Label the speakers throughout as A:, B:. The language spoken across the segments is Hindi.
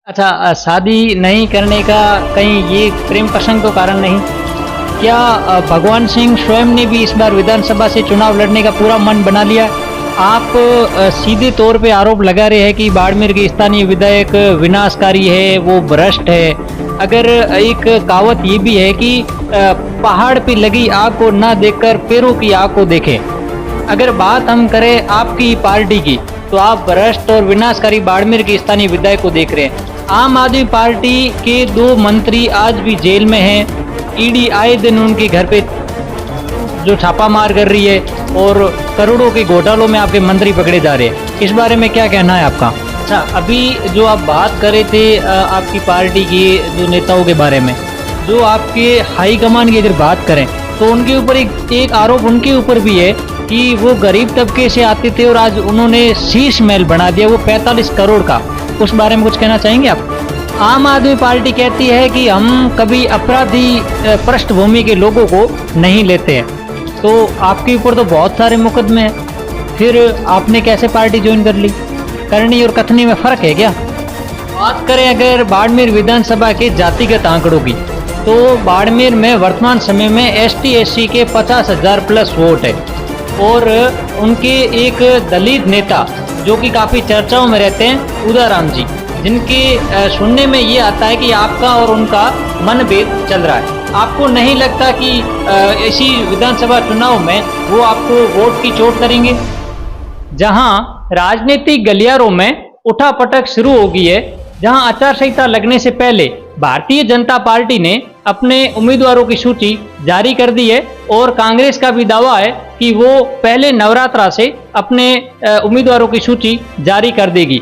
A: अच्छा, शादी नहीं करने का कहीं ये प्रेम प्रसंग तो कारण नहीं? क्या भगवान सिंह स्वयं ने भी इस बार विधानसभा से चुनाव लड़ने का पूरा मन बना लिया? आप सीधे तौर पे आरोप लगा रहे हैं कि बाड़मेर के स्थानीय विधायक विनाशकारी है, वो भ्रष्ट है। अगर एक कहावत ये भी है कि पहाड़ पे लगी आग को ना देखकर पैरों की आग को देखें। अगर बात हम करें आपकी पार्टी की, तो आप भ्रष्ट और विनाशकारी बाड़मेर के स्थानीय विधायक को देख रहे हैं। आम आदमी पार्टी के 2 मंत्री आज भी जेल में हैं। ईडी आए दिन उनके घर पे जो छापामार कर रही है और करोड़ों के घोटालों में आपके मंत्री पकड़े जा रहे हैं। इस बारे में क्या कहना है आपका? अच्छा, अभी जो आप बात कर रहे थे आपकी पार्टी के जो नेताओं के बारे में, जो आपके हाईकमान की अगर बात करें तो उनके ऊपर एक आरोप उनके ऊपर भी है कि वो गरीब तबके से आते थे और आज उन्होंने शीश महल बना दिया, वो 45 करोड़ का। उस बारे में कुछ कहना चाहेंगे आप? आम आदमी पार्टी कहती है कि हम कभी अपराधी पृष्ठभूमि के लोगों को नहीं लेते हैं, तो आपके ऊपर तो बहुत सारे मुकदमे हैं, फिर आपने कैसे पार्टी ज्वाइन कर ली? करनी और कथनी में फर्क है क्या? बात करें अगर बाड़मेर विधानसभा के जातिगत आंकड़ों की, तो बाड़मेर में वर्तमान समय में ST/SC के 50,000 प्लस वोट है और उनके एक दलित नेता जो कि काफ़ी चर्चाओं में रहते हैं, उदाराम जी, जिनके सुनने में ये आता है कि आपका और उनका मनभेद चल रहा है। आपको नहीं लगता कि इसी विधानसभा चुनाव में वो आपको वोट की चोट करेंगे? जहां राजनीतिक गलियारों में उठापटक शुरू हो गई है, जहां आचार संहिता लगने से पहले भारतीय जनता पार्टी ने अपने उम्मीदवारों की सूची जारी कर दी है और कांग्रेस का भी दावा है कि वो पहले नवरात्रा से अपने उम्मीदवारों की सूची जारी कर देगी।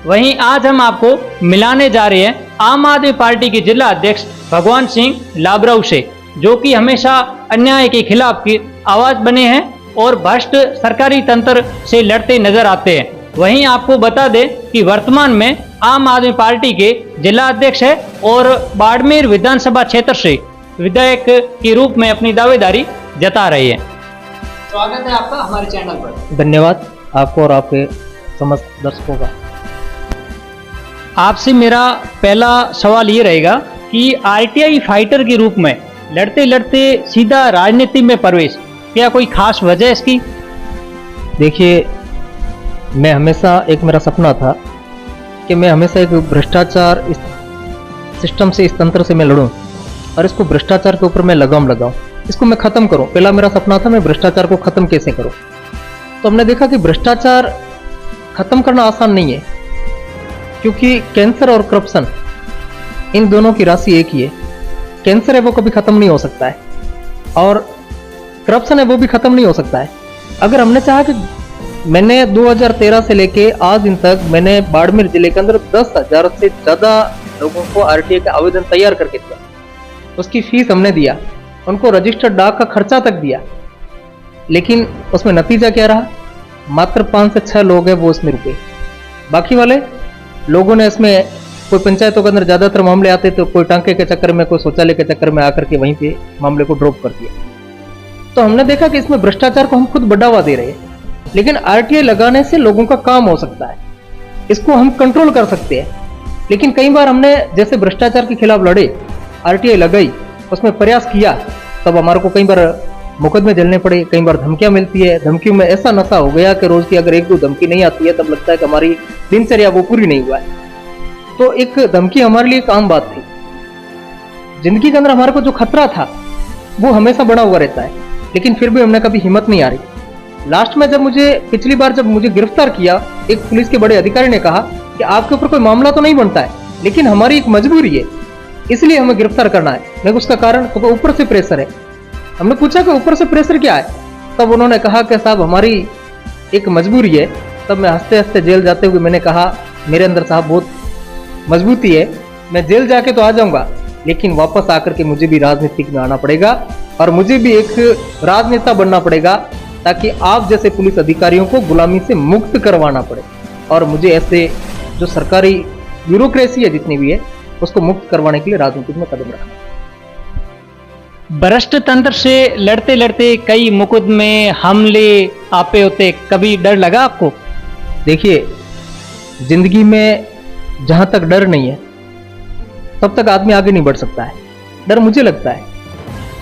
A: वहीं आज हम आपको मिलाने जा रहे हैं आम आदमी पार्टी के जिला अध्यक्ष भगवान सिंह लाबरऊ से, जो कि हमेशा अन्याय के खिलाफ की आवाज बने हैं और भ्रष्ट सरकारी तंत्र से लड़ते नजर आते हैं। वहीं आपको बता दें कि वर्तमान में आम आदमी पार्टी के जिला अध्यक्ष है और बाड़मेर विधानसभा क्षेत्र से विधायक के रूप में अपनी दावेदारी जता रहे हैं। स्वागत है आपका हमारे चैनल पर।
B: धन्यवाद आपको और आपके समस्त दर्शकों का।
A: आपसे मेरा पहला सवाल ये रहेगा कि RTI फाइटर के रूप में लड़ते लड़ते सीधा राजनीति में प्रवेश, क्या कोई खास वजह है इसकी?
B: देखिए, मैं हमेशा एक मेरा सपना था कि मैं हमेशा एक भ्रष्टाचार इस सिस्टम से, इस तंत्र से मैं लड़ूं और इसको भ्रष्टाचार के ऊपर मैं लगाम लगाऊं, इसको मैं खत्म करूं। पहला मेरा सपना था मैं भ्रष्टाचार को खत्म कैसे करूं। तो हमने देखा कि भ्रष्टाचार खत्म करना आसान नहीं है, क्योंकि कैंसर और करप्शन इन दोनों की राशि एक ही है। कैंसर है वो कभी खत्म नहीं हो सकता है और करप्शन है वो भी खत्म नहीं हो सकता है। अगर हमने चाहा कि मैंने 2013 से लेके आज दिन तक मैंने बाड़मेर जिले के अंदर 10,000 से ज़्यादा लोगों को RTI का आवेदन तैयार करके दिया, उसकी फीस हमने दिया, उनको रजिस्टर्ड डाक का खर्चा तक दिया, लेकिन उसमें नतीजा क्या रहा? मात्र 5 से 6 लोग हैं वो उसमें रुके। बाकी वाले लोगों ने इसमें, कोई पंचायतों के अंदर ज़्यादातर मामले आते तो कोई टांके के चक्कर में, कोई शौचालय के चक्कर में आकर के वहीं पे मामले को ड्रॉप कर दिया। तो हमने देखा कि इसमें भ्रष्टाचार को हम खुद बढ़ावा दे रहे हैं, लेकिन RTI लगाने से लोगों का काम हो सकता है, इसको हम कंट्रोल कर सकते हैं। लेकिन कई बार हमने जैसे भ्रष्टाचार के खिलाफ लड़े, RTI लगाई, उसमें प्रयास किया, तब हमारे को कई बार मुकदमे झेलने पड़े, कई बार धमकियां मिलती है। धमकियों में ऐसा नशा हो गया कि रोज की अगर 1-2 धमकी नहीं आती है तब लगता है कि हमारी दिनचर्या वो पूरी नहीं हुआ है। तो एक धमकी हमारे लिए एक आम बात थी। जिंदगी के अंदर हमारे को जो खतरा था वो हमेशा बना हुआ रहता है, लेकिन फिर भी हमने कभी हिम्मत नहीं हारी। लास्ट में जब पिछली बार जब मुझे गिरफ्तार किया, एक पुलिस के बड़े अधिकारी ने कहा कि आपके ऊपर कोई मामला तो नहीं बनता है, लेकिन हमारी एक मजबूरी है, इसलिए हमें गिरफ्तार करना है। मैं उसका कारण, तो ऊपर से प्रेशर है। हमने पूछा कि ऊपर से प्रेशर क्या है? तब उन्होंने कहा कि साहब हमारी एक मजबूरी है। तब मैं हंसते हंसते जेल जाते हुए मैंने कहा, मेरे अंदर साहब बहुत मजबूती है, मैं जेल जाके तो आ जाऊंगा, लेकिन वापस आकर के मुझे भी राजनीति में आना पड़ेगा और मुझे भी एक राजनेता बनना पड़ेगा, ताकि आप जैसे पुलिस अधिकारियों को गुलामी से मुक्त करवाना पड़े और मुझे ऐसे जो सरकारी ब्यूरोक्रेसी है जितनी भी है उसको मुक्त करवाने के लिए राजनीति में कदम रखना।
A: भ्रष्ट तंत्र से लड़ते लड़ते कई मुकदमे, हमले आपे होते, कभी डर लगा आपको?
B: देखिए, जिंदगी में जहां तक डर नहीं है तब तक आदमी आगे नहीं बढ़ सकता है। डर मुझे लगता है,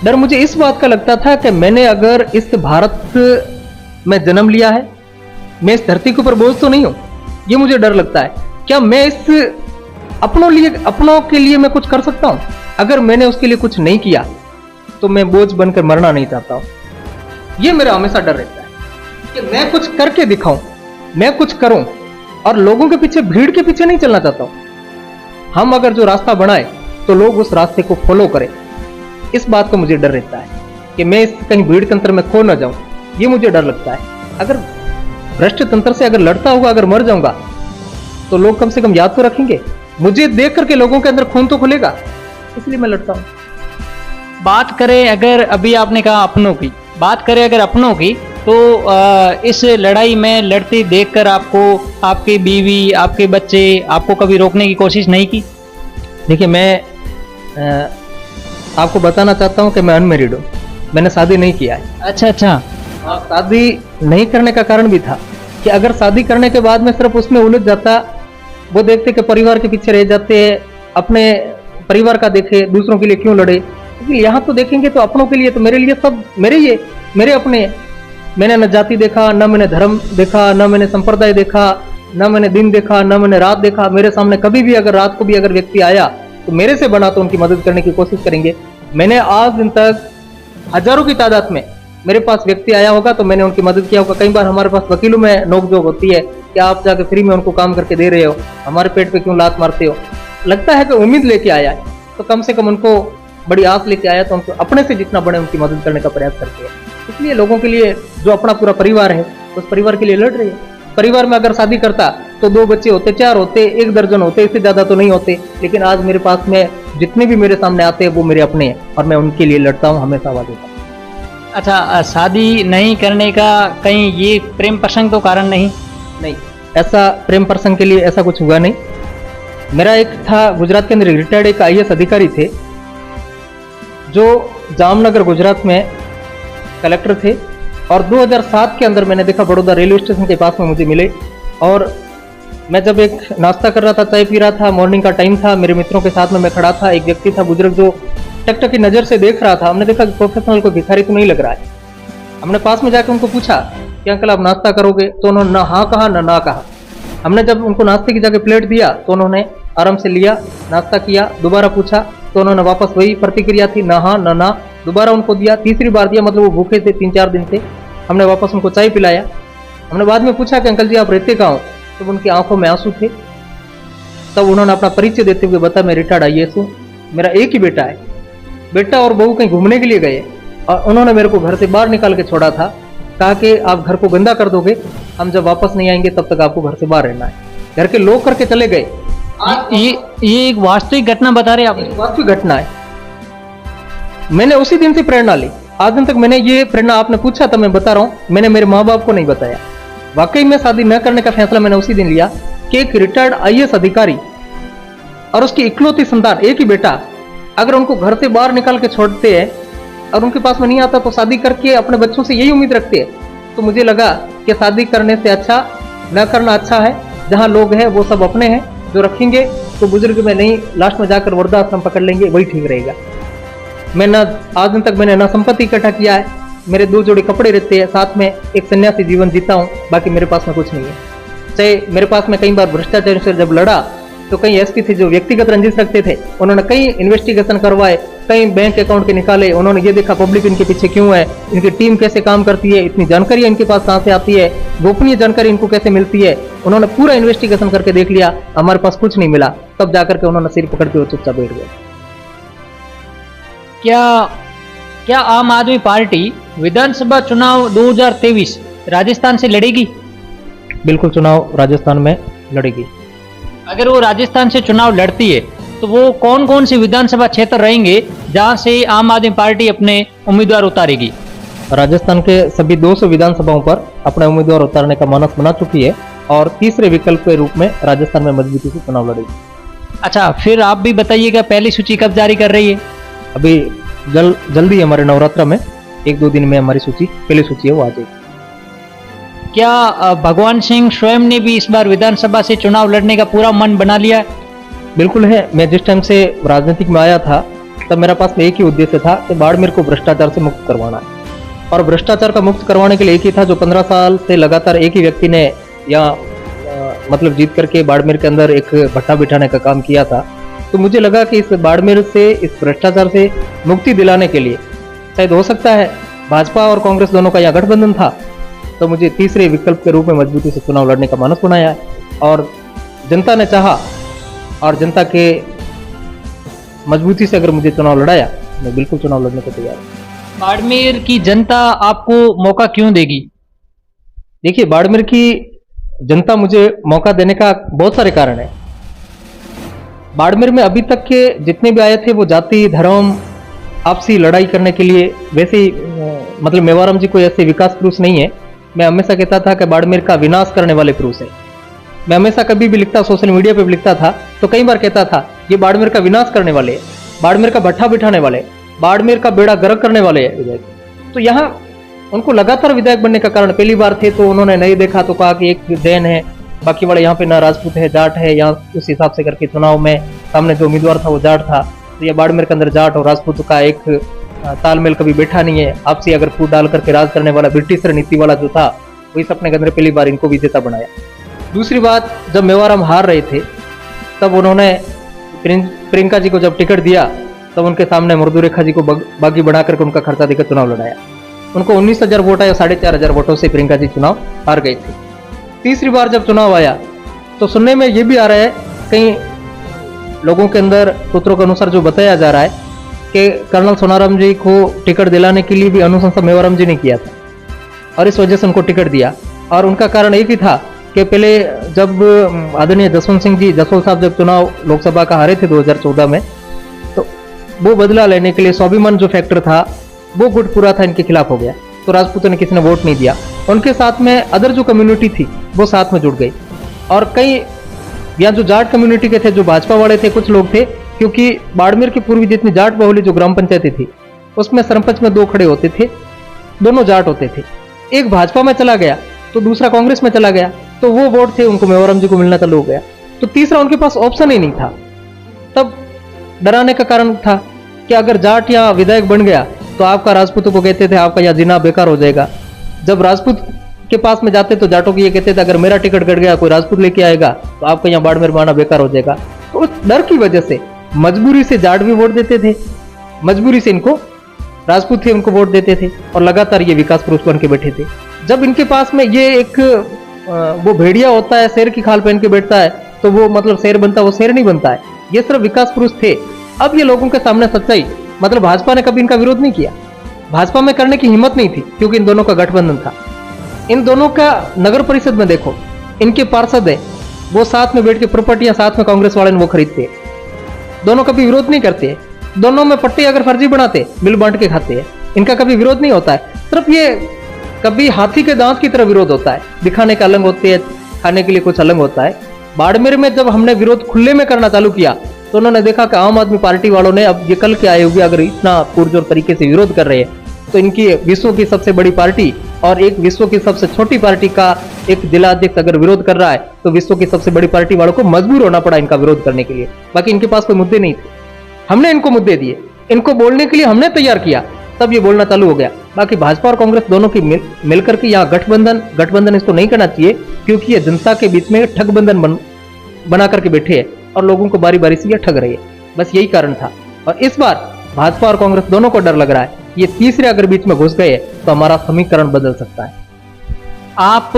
B: डर मुझे इस बात का लगता था कि मैंने अगर इस भारत में जन्म लिया है, मैं इस धरती के ऊपर बोझ तो नहीं हूं, ये मुझे डर लगता है। क्या मैं इस अपनों के लिए मैं कुछ कर सकता हूं? अगर मैंने उसके लिए कुछ नहीं किया तो मैं बोझ बनकर मरना नहीं चाहता हूं। ये मेरा हमेशा डर रहता है कि मैं कुछ करके दिखाऊं, मैं कुछ करूं, और लोगों के पीछे, भीड़ के पीछे नहीं चलना चाहता हूं। हम अगर जो रास्ता बनाए तो लोग उस रास्ते को फॉलो करें, इस बात का मुझे डर रहता है कि मैं इस कहीं भीड़ तंत्र में खो ना जाऊं, ये मुझे डर लगता है। अगर भ्रष्ट तंत्र से अगर लड़ता हुआ अगर मर जाऊंगा तो लोग कम से कम याद तो रखेंगे, मुझे देख करके लोगों के अंदर खून तो खुलेगा, इसलिए मैं लड़ता हूं।
A: बात करें अगर, अभी आपने कहा अपनों की, बात करें अगर अपनों की, तो इस लड़ाई में लड़ते देखकर आपको, आपकी बीवी, आपके बच्चे, आपको कभी रोकने की कोशिश नहीं की?
B: देखिए, मैं आपको बताना चाहता हूं कि मैं अनमैरिड हूं, मैंने शादी नहीं किया है।
A: अच्छा अच्छा।
B: शादी नहीं करने का कारण भी था कि अगर शादी करने के बाद में सिर्फ उसमें उलझ जाता, वो देखते कि परिवार के पीछे रह जाते हैं, अपने परिवार का देखे, दूसरों के लिए क्यों लड़े। क्योंकि यहाँ तो देखेंगे तो अपनों के लिए, तो मेरे लिए सब मेरे ही है, मेरे अपने। मैंने न जाति देखा, न मैंने धर्म देखा, न मैंने संप्रदाय देखा, न मैंने दिन देखा, न मैंने रात देखा। मेरे सामने कभी भी अगर रात को भी अगर व्यक्ति आया तो मेरे से बना तो उनकी मदद करने की कोशिश करेंगे। मैंने आज दिन तक हजारों की तादाद में मेरे पास व्यक्ति आया होगा तो मैंने उनकी मदद किया होगा। कई बार हमारे पास वकीलों में नोकझोंक होती है कि आप जाके फ्री में उनको काम करके दे रहे हो, हमारे पेट पे क्यों लात मारते हो। लगता है कि उम्मीद लेके आया है तो कम से कम उनको बड़ी आस लेके आया तो उनको अपने से जितना बड़े उनकी मदद करने का प्रयास करते हैं। इसलिए लोगों के लिए, जो अपना पूरा परिवार है उस परिवार के लिए लड़ रही है। परिवार में अगर शादी करता तो 2 बच्चे होते, 4 होते, 1 दर्जन होते, इससे ज्यादा तो नहीं होते। लेकिन आज मेरे पास में जितने भी मेरे सामने आते हैं वो मेरे अपने हैं और मैं उनके लिए लड़ता हूँ, हमेशा आवाज देता हूँ।
A: अच्छा, शादी नहीं करने का कहीं ये प्रेम प्रसंग तो कारण नहीं?
B: नहीं, ऐसा प्रेम प्रसंग के लिए ऐसा कुछ हुआ नहीं। मेरा एक था, गुजरात के अंदर रिटायर्ड एक IAS अधिकारी थे जो जामनगर गुजरात में कलेक्टर थे, और 2007 के अंदर मैंने देखा बड़ौदा रेलवे स्टेशन के पास में मुझे मिले। और मैं जब एक नाश्ता कर रहा था, चाय पी रहा था, मॉर्निंग का टाइम था, मेरे मित्रों के साथ में मैं खड़ा था। एक व्यक्ति था बुजुर्ग जो टकटक की नज़र से देख रहा था। हमने देखा कि प्रोफेशनल को भिखारी तो नहीं लग रहा है। हमने पास में जाकर उनको पूछा कि अंकल आप नाश्ता करोगे? तो उन्होंने ना हाँ कहा ना कहा। हमने जब उनको नाश्ते की जगह प्लेट दिया तो उन्होंने आराम से लिया, नाश्ता किया। दोबारा पूछा तो उन्होंने वापस वही प्रतिक्रिया थी, ना हाँ ना। दोबारा उनको दिया, तीसरी बार दिया, मतलब वो भूखे थे 3-4 दिन से। हमने वापस उनको चाय पिलाया। हमने बाद में पूछा कि अंकल जी आप रहते कहाँ हो? तो उनकी आंखों में आंसू थे। तब उन्होंने अपना परिचय देते हुए बताया मैं रिटायर्ड IAS हूँ, मेरा एक ही बेटा है। बेटा और बहू कहीं घूमने के लिए गए और उन्होंने मेरे को घर से बाहर निकाल के छोड़ा था। कहा कि आप घर को गंदा कर दोगे, हम जब वापस नहीं आएंगे तब तक आपको घर से बाहर रहना है। घर के लोग करके चले गए।
A: ये एक वास्तविक घटना बता रहे आप?
B: वास्तविक घटना है। मैंने उसी दिन से प्रेरणा ली। आज दिन तक मैंने ये प्रेरणा, आपने पूछा था मैं बता रहा हूँ, मैंने मेरे माँ बाप को नहीं बताया। वाकई में शादी न करने का फैसला मैंने उसी दिन लिया कि एक रिटायर्ड IAS अधिकारी और उसकी इकलौती संतान, एक ही बेटा, अगर उनको घर से बाहर निकाल के छोड़ते हैं और उनके पास में नहीं आता तो शादी करके अपने बच्चों से यही उम्मीद रखते हैं। तो मुझे लगा कि शादी करने से अच्छा न करना अच्छा है। जहाँ लोग हैं वो सब अपने हैं, जो रखेंगे तो बुजुर्ग में नहीं, लास्ट में जाकर वृद्धाश्रम पकड़ लेंगे, वही ठीक रहेगा। मैं ना आज दिन तक मैंने ना संपत्ति इकट्ठा किया है, मेरे 2 जोड़ी कपड़े रहते हैं, साथ में एक सन्यासी जीवन जीता हूँ, बाकी मेरे पास में कुछ नहीं है। चाहे मेरे पास में कई बार भ्रष्टाचार से जब लड़ा तो कई SP थे जो व्यक्तिगत रंजिश रखते थे, उन्होंने कई इन्वेस्टिगेशन करवाए, कई बैंक अकाउंट के निकाले। उन्होंने ये देखा पब्लिक इनके पीछे क्यों है, इनकी टीम कैसे काम करती है, इतनी जानकारी इनके पास कहाँ से आती है, गोपनीय जानकारी इनको कैसे मिलती है। उन्होंने पूरा इन्वेस्टिगेशन करके देख लिया, हमारे पास कुछ नहीं मिला। तब जाकर के उन्होंने सिर पकड़ के वो चुपचाप बैठ गए।
A: क्या आम आदमी पार्टी विधानसभा चुनाव 2023 राजस्थान से लड़ेगी?
B: बिल्कुल, चुनाव राजस्थान में लड़ेगी।
A: अगर वो राजस्थान से चुनाव लड़ती है तो वो कौन कौन से विधानसभा क्षेत्र रहेंगे जहां से आम आदमी पार्टी अपने उम्मीदवार उतारेगी?
B: राजस्थान के सभी 200 विधानसभाओं पर अपने उम्मीदवार उतारने का मानस बना चुकी है और तीसरे विकल्प के रूप में राजस्थान में मजबूती से चुनाव लड़ेगी।
A: अच्छा, फिर आप भी बताइएगा पहली सूची कब जारी कर रही है?
B: अभी जल्दी हमारे नवरात्र में 1-2 दिन में हमारी सूची, पहली सूची है वो आ जाएगी।
A: क्या भगवान सिंह स्वयं ने भी इस बार विधानसभा से चुनाव लड़ने का पूरा मन बना लिया है?
B: बिल्कुल है। मैं जिस टाइम से राजनीतिक में आया था तब मेरा पास में एक ही उद्देश्य था कि बाड़मेर को भ्रष्टाचार से मुक्त करवाना है। और भ्रष्टाचार का मुक्त करवाने के लिए एक ही था, जो 15 साल से लगातार एक ही व्यक्ति ने यहाँ मतलब जीत करके बाड़मेर के अंदर एक भट्टा बिठाने का काम किया था। तो मुझे लगा कि इस बाड़मेर से, इस भ्रष्टाचार से मुक्ति दिलाने के लिए शायद हो सकता है, भाजपा और कांग्रेस दोनों का यहाँ गठबंधन था, तो मुझे तीसरे विकल्प के रूप में मजबूती से चुनाव लड़ने का मानस बनाया है। और जनता ने चाहा और जनता के मजबूती से अगर मुझे चुनाव लड़ाया, मैं बिल्कुल चुनाव लड़ने को तैयार हूँ।
A: बाड़मेर की जनता आपको मौका क्यों देगी?
B: देखिए, बाड़मेर की जनता मुझे मौका देने का बहुत सारे कारण है। बाड़मेर में अभी तक के जितने भी आए थे वो जाति, धर्म, आपसी लड़ाई करने के लिए, वैसे ही मतलब मेवाराम जी कोई ऐसे विकास पुरुष नहीं है। मैं हमेशा कहता था कि बाड़मेर का विनाश करने वाले पुरुष है। मैं हमेशा कभी भी लिखता, सोशल मीडिया पे भी लिखता था, तो कई बार कहता था ये बाड़मेर का विनाश करने वाले, बाड़मेर का भट्ठा बिठाने वाले, बाड़मेर का बेड़ा गर्क करने वाले विधायक। तो यहाँ उनको लगातार विधायक बनने का कारण, पहली बार थे तो उन्होंने नहीं देखा तो कहा कि एक जैन है, बाकी वाले यहाँ पे ना राजपूत है, जाट है, यहाँ उस हिसाब से करके चुनाव में सामने जो उम्मीदवार था वो जाट था। तो ये बाड़मेर के अंदर जाट और राजपूत का एक तालमेल कभी बैठा नहीं है। आपसी अगर फूट डाल करके राज करने वाला ब्रिटिश नीति वाला जो था, वही अपने के अंदर पहली बार इनको विजेता बनाया। दूसरी बात, जब मेवाराम हार रहे थे तब उन्होंने प्रियंका जी को जब टिकट दिया तब उनके सामने मृदु रेखा जी को बागी बना करके उनका खर्चा देकर चुनाव लड़ाया। उनको 19,000 वोट आया, 4,500 वोटों से प्रियंका जी चुनाव हार गई थी। तीसरी बार जब चुनाव आया तो सुनने में ये भी आ रहा है, कई लोगों के अंदर सूत्रों के अनुसार जो बताया जा रहा है कि कर्नल सोनाराम जी को टिकट दिलाने के लिए भी अनुशंसा मेवाराम जी ने किया था और इस वजह से उनको टिकट दिया। और उनका कारण एक ही था कि पहले जब आदरणीय जसवंत सिंह जी जसवाल साहब जब चुनाव लोकसभा का हारे थे 2014 में, तो वो बदला लेने के लिए स्वाभिमान जो फैक्टर था वो गुट पूरा था इनके खिलाफ हो गया, तो राजपूतों ने किसी ने वोट नहीं दिया। उनके साथ में अदर जो कम्युनिटी थी वो साथ में जुड़ गई। और कई या जो जाट कम्युनिटी के थे, जो भाजपा वाले थे, कुछ लोग थे, क्योंकि बाड़मेर की पूर्वी जितनी जाट बहुली जो ग्राम पंचायतें थी उसमें सरपंच में 2 खड़े होते थे, दोनों जाट होते थे। एक भाजपा में चला गया तो दूसरा कांग्रेस में चला गया, तो वो वोट थे उनको मेवाराम जी को मिलना चालू हो गया। तो तीसरा उनके पास ऑप्शन ही नहीं था। तब डराने का कारण था कि अगर जाट या विधायक बन गया तो आपका राजपूतों को कहते थे आपका यहाँ जीना बेकार हो जाएगा। जब राजपूत के पास में जाते तो जाटों को ये कहते थे अगर मेरा टिकट कट गया, कोई राजपूत लेके आएगा तो आपका यहाँ बाड़मेर में आना बेकार हो जाएगा। तो उस डर की वजह से मजबूरी से जाट भी वोट देते थे, मजबूरी से इनको राजपूत थे उनको वोट देते थे और लगातार ये विकास पुरुष बन के बैठे थे। जब इनके पास में ये एक वो भेड़िया होता है, शेर की खाल पहन के बैठता है, तो वो मतलब शेर बनता है, वो शेर नहीं बनता है। ये सिर्फ विकास पुरुष थे। अब ये लोगों के सामने सच्चाई, मतलब भाजपा ने कभी इनका विरोध नहीं किया, भाजपा में करने की हिम्मत नहीं थी क्योंकि इन दोनों का गठबंधन था। इन दोनों का नगर परिषद में देखो, इनके पार्षद है वो साथ में बैठ के प्रॉपर्टियां साथ में कांग्रेस वाले वो खरीदते हैं, दोनों कभी विरोध नहीं करते। दोनों में पट्टी अगर फर्जी बनाते मिल बांट के खाते हैं, इनका कभी विरोध नहीं होता है। सिर्फ ये कभी हाथी के दांत की तरह विरोध होता है, दिखाने का अलग होते है, खाने के लिए कुछ अलग होता है। बाड़मेर में जब हमने विरोध खुले में करना चालू किया तो उन्होंने देखा कि आम आदमी पार्टी वालों ने अब ये कल के आए हुए अगर इतना पुरजोर तरीके से विरोध कर रहे हैं तो इनकी विश्व की सबसे बड़ी पार्टी और एक विश्व की सबसे छोटी पार्टी का एक जिलाध्यक्ष अगर विरोध कर रहा है तो विश्व की सबसे बड़ी पार्टी वालों को मजबूर होना पड़ा इनका विरोध करने के लिए। बाकी इनके पास कोई मुद्दे नहीं थे, हमने इनको मुद्दे दिए, इनको बोलने के लिए हमने तैयार किया, तब ये बोलना चालू हो गया। बाकी भाजपा और कांग्रेस दोनों की मिलकर के यहाँ गठबंधन इसको नहीं करना चाहिए क्योंकि ये जनता के बीच में ठगबंधन बना करके बैठे हैं और लोगों को बारी बारी से ये ठग रही है। बस यही कारण था। और इस बार भाजपा और कांग्रेस दोनों को डर लग रहा है, ये तीसरे अगर बीच में घुस गए तो हमारा समीकरण बदल सकता है।
A: आप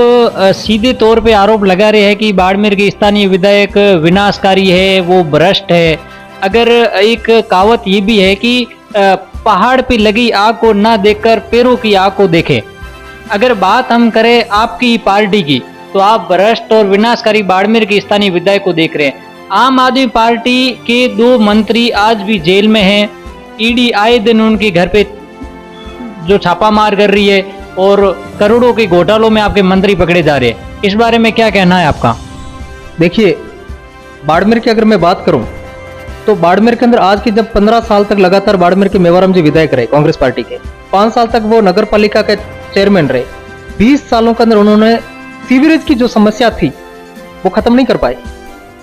A: सीधे तौर पे आरोप लगा रहे हैं कि बाड़मेर के स्थानीय विधायक विनाशकारी है, वो भ्रष्ट है। अगर एक कहावत ये भी है कि पहाड़ पे लगी आग को ना देखकर पैरों की आग को देखे। अगर बात हम करें आपकी पार्टी की तो आप भ्रष्ट और विनाशकारी बाड़मेर के स्थानीय विधायक को देख रहे हैं। आम आदमी पार्टी के 2 मंत्री आज भी जेल में हैं। ईडी आए दिन उनके घर पे जो छापा मार कर रही है और करोड़ों के घोटालों में आपके मंत्री पकड़े जा रहे हैं। इस बारे में क्या कहना है आपका?
B: देखिए, बाड़मेर की अगर मैं बात करूं तो बाड़मेर के अंदर आज की जब 15 साल तक लगातार बाड़मेर के मेवाराम जी विधायक रहे कांग्रेस पार्टी के, 5 साल तक वो नगर पालिका के चेयरमैन रहे, 20 सालों के अंदर उन्होंने सीवरेज की जो समस्या थी वो खत्म नहीं कर पाए।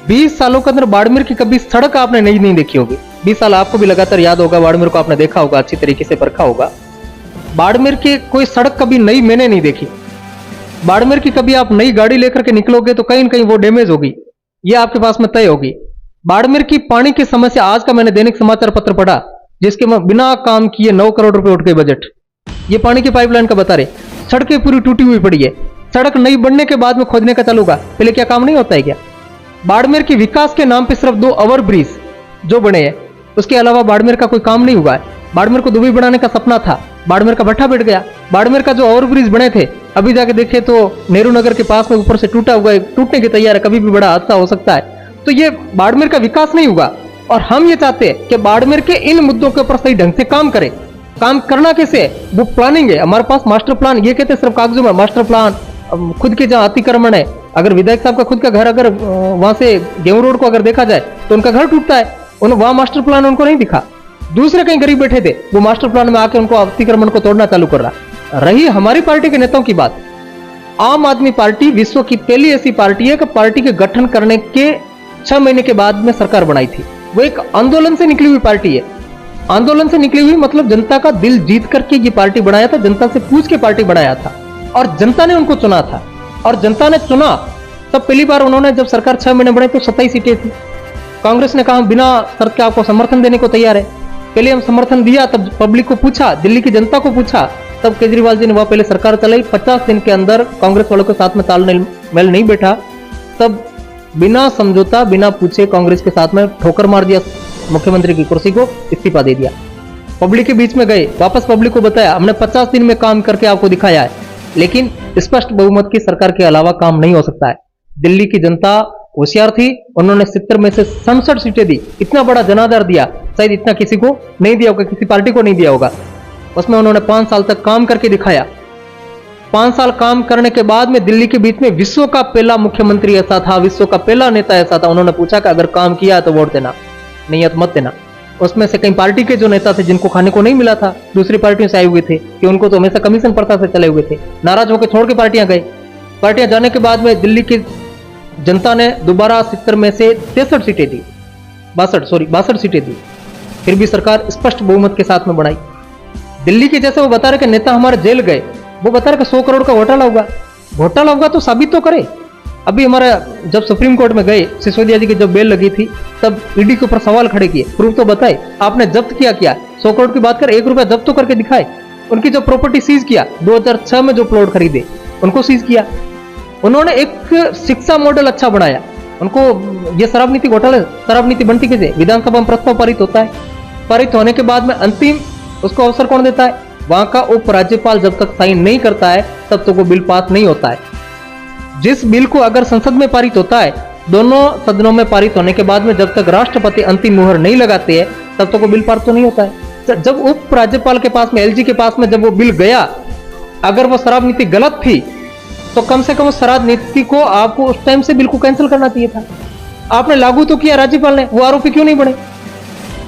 B: 20 सालों के अंदर बाड़मेर की कभी सड़क आपने नहीं देखी होगी। 20 साल आपको भी लगातार याद होगा, बाड़मेर को आपने देखा होगा, अच्छी तरीके से परखा होगा। बाड़मेर की कोई सड़क कभी नई मैंने नहीं देखी। बाड़मेर की कभी आप नई गाड़ी लेकर के निकलोगे तो कहीं ना कहीं वो डैमेज होगी, ये आपके पास में तय होगी। बाड़मेर की पानी की समस्या, आज का मैंने दैनिक समाचार पत्र पढ़ा जिसके में बिना काम किए 9 करोड़ रुपए उठ गए बजट। ये पानी की पाइपलाइन का बता रहे। सड़कें पूरी टूटी हुई पड़ी है, सड़क नई बनने के बाद में खोदने का चालू होगा, पहले क्या काम नहीं होता है क्या? बाड़मेर के विकास के नाम पे सिर्फ 2 ओवर ब्रिज जो बने हैं, उसके अलावा बाड़मेर का कोई काम नहीं हुआ है। बाड़मेर को दुबई बनाने का सपना था, बाड़मेर का भट्ठा बैठ गया। बाड़मेर का जो ओवर ब्रिज बने थे, अभी जाके देखे तो नेहरू नगर के पास में ऊपर से टूटा हुआ है, टूटने की तैयार है, कभी भी बड़ा हादसा हो सकता है। तो ये बाड़मेर का विकास नहीं हुआ। और हम ये चाहते हैं कि बाड़मेर के इन मुद्दों के ऊपर सही ढंग से काम करें। काम करना कैसे? वो प्लानिंग है, हमारे पास मास्टर प्लान, ये कहते हैं सिर्फ कागजों में मास्टर प्लान, खुद के जहां अतिक्रमण है, अगर विधायक साहब का खुद का घर, अगर वहां से गेहूं रोड को अगर देखा जाए तो उनका घर टूटता है, वहां मास्टर प्लान उनको नहीं दिखा। दूसरे कहीं गरीब बैठे थे, वो मास्टर प्लान में आके उनको अतिक्रमण को तोड़ना चालू कर रहा। रही हमारी पार्टी के नेताओं की बात, आम आदमी पार्टी विश्व की पहली ऐसी पार्टी है कि पार्टी के गठन करने के 6 महीने के बाद में सरकार बनाई थी। वो एक आंदोलन से निकली हुई पार्टी है। आंदोलन से निकली हुई मतलब जनता का दिल जीत करके ये पार्टी बनाया था, जनता से पूछ के पार्टी बनाया था और जनता ने उनको चुना था। और जनता ने चुना तब पहली बार उन्होंने, जब सरकार 6 महीने बनाई तो 27 सीटें थी। कांग्रेस ने कहा बिना शर्त के आपको समर्थन देने को तैयार है। पहले हम समर्थन दिया, तब पब्लिक को पूछा, दिल्ली की जनता को पूछा, तब केजरीवाल जी ने वह पहले सरकार चलाई। 50 दिन के अंदर कांग्रेस वालों के साथ में तालमेल नहीं बैठा, तब बिना समझौता बिना पूछे कांग्रेस के साथ में ठोकर मार दिया, मुख्यमंत्री की कुर्सी को इस्तीफा दे दिया। पब्लिक के बीच में गए, वापस पब्लिक को बताया हमने 50 दिन में काम करके आपको दिखाया है, लेकिन स्पष्ट बहुमत की सरकार के अलावा काम नहीं हो सकता है। दिल्ली की जनता होशियार थी, उन्होंने 70 में से 67 सीटें दी। इतना बड़ा जनाधार दिया, शायद इतना किसी को नहीं दिया होगा, किसी पार्टी को नहीं दिया होगा। उसमें उन्होंने 5 साल तक काम करके दिखाया। 5 साल काम करने के बाद में दिल्ली के बीच में विश्व का पहला मुख्यमंत्री ऐसा था, विश्व का पहला नेता ऐसा था। उन्होंने पूछा कि अगर काम किया तो वोट देना, नहीं है तो मत देना। उसमें से कई पार्टी के जो नेता थे जिनको खाने को नहीं मिला था, दूसरी पार्टियों से आए हुए थे, कि उनको तो हमेशा कमीशन प्रथा से चले हुए थे, नाराज होकर छोड़ के पार्टियां गए। पार्टियां जाने के बाद में दिल्ली की जनता ने दोबारा 70 में से 63 सीटें दी, 62 सीटें दी। फिर भी सरकार स्पष्ट बहुमत के साथ में बनाई। दिल्ली के जैसे वो बता रहे कि नेता हमारे जेल गए, वो बता रहे कि 100 करोड़ का घोटाला होगा तो साबित तो करे। अभी हमारा जब सुप्रीम कोर्ट में गए, सिसोदिया जी की जब बेल लगी थी, तब ईडी के ऊपर सवाल खड़े किए, प्रूफ तो बताए, आपने जब्त क्या 100 करोड़ की बात कर, 1 रुपया जब्त तो करके दिखाए। उनकी जो प्रॉपर्टी सीज किया, 2006 में जो प्लॉट खरीदे उनको सीज किया। उन्होंने एक शिक्षा मॉडल अच्छा बनाया। उनको ये शराब नीति घोटाला, शराब नीति बनती कैसे? विधानसभा में प्रस्ताव पारित होता है, पारित होने के बाद में अंतिम उसको अवसर कौन देता है? वहां का उप राज्यपाल जब तक साइन नहीं करता है तब तक वो बिल पास नहीं होता है। जिस बिल को अगर संसद में पारित होता है, दोनों सदनों में पारित होने के बाद में जब तक राष्ट्रपति अंतिम मुहर नहीं लगाते हैं तब तक वो बिल पारित तो नहीं होता है। जब उप राज्यपाल के पास में, एलजी के पास में जब वो बिल गया, अगर वो शराब नीति गलत थी तो कम से कम उस शराब नीति को आपको उस टाइम से बिल को कैंसिल करना चाहिए था। आपने लागू तो किया राज्यपाल ने, वो आरोपी क्यों नहीं बने?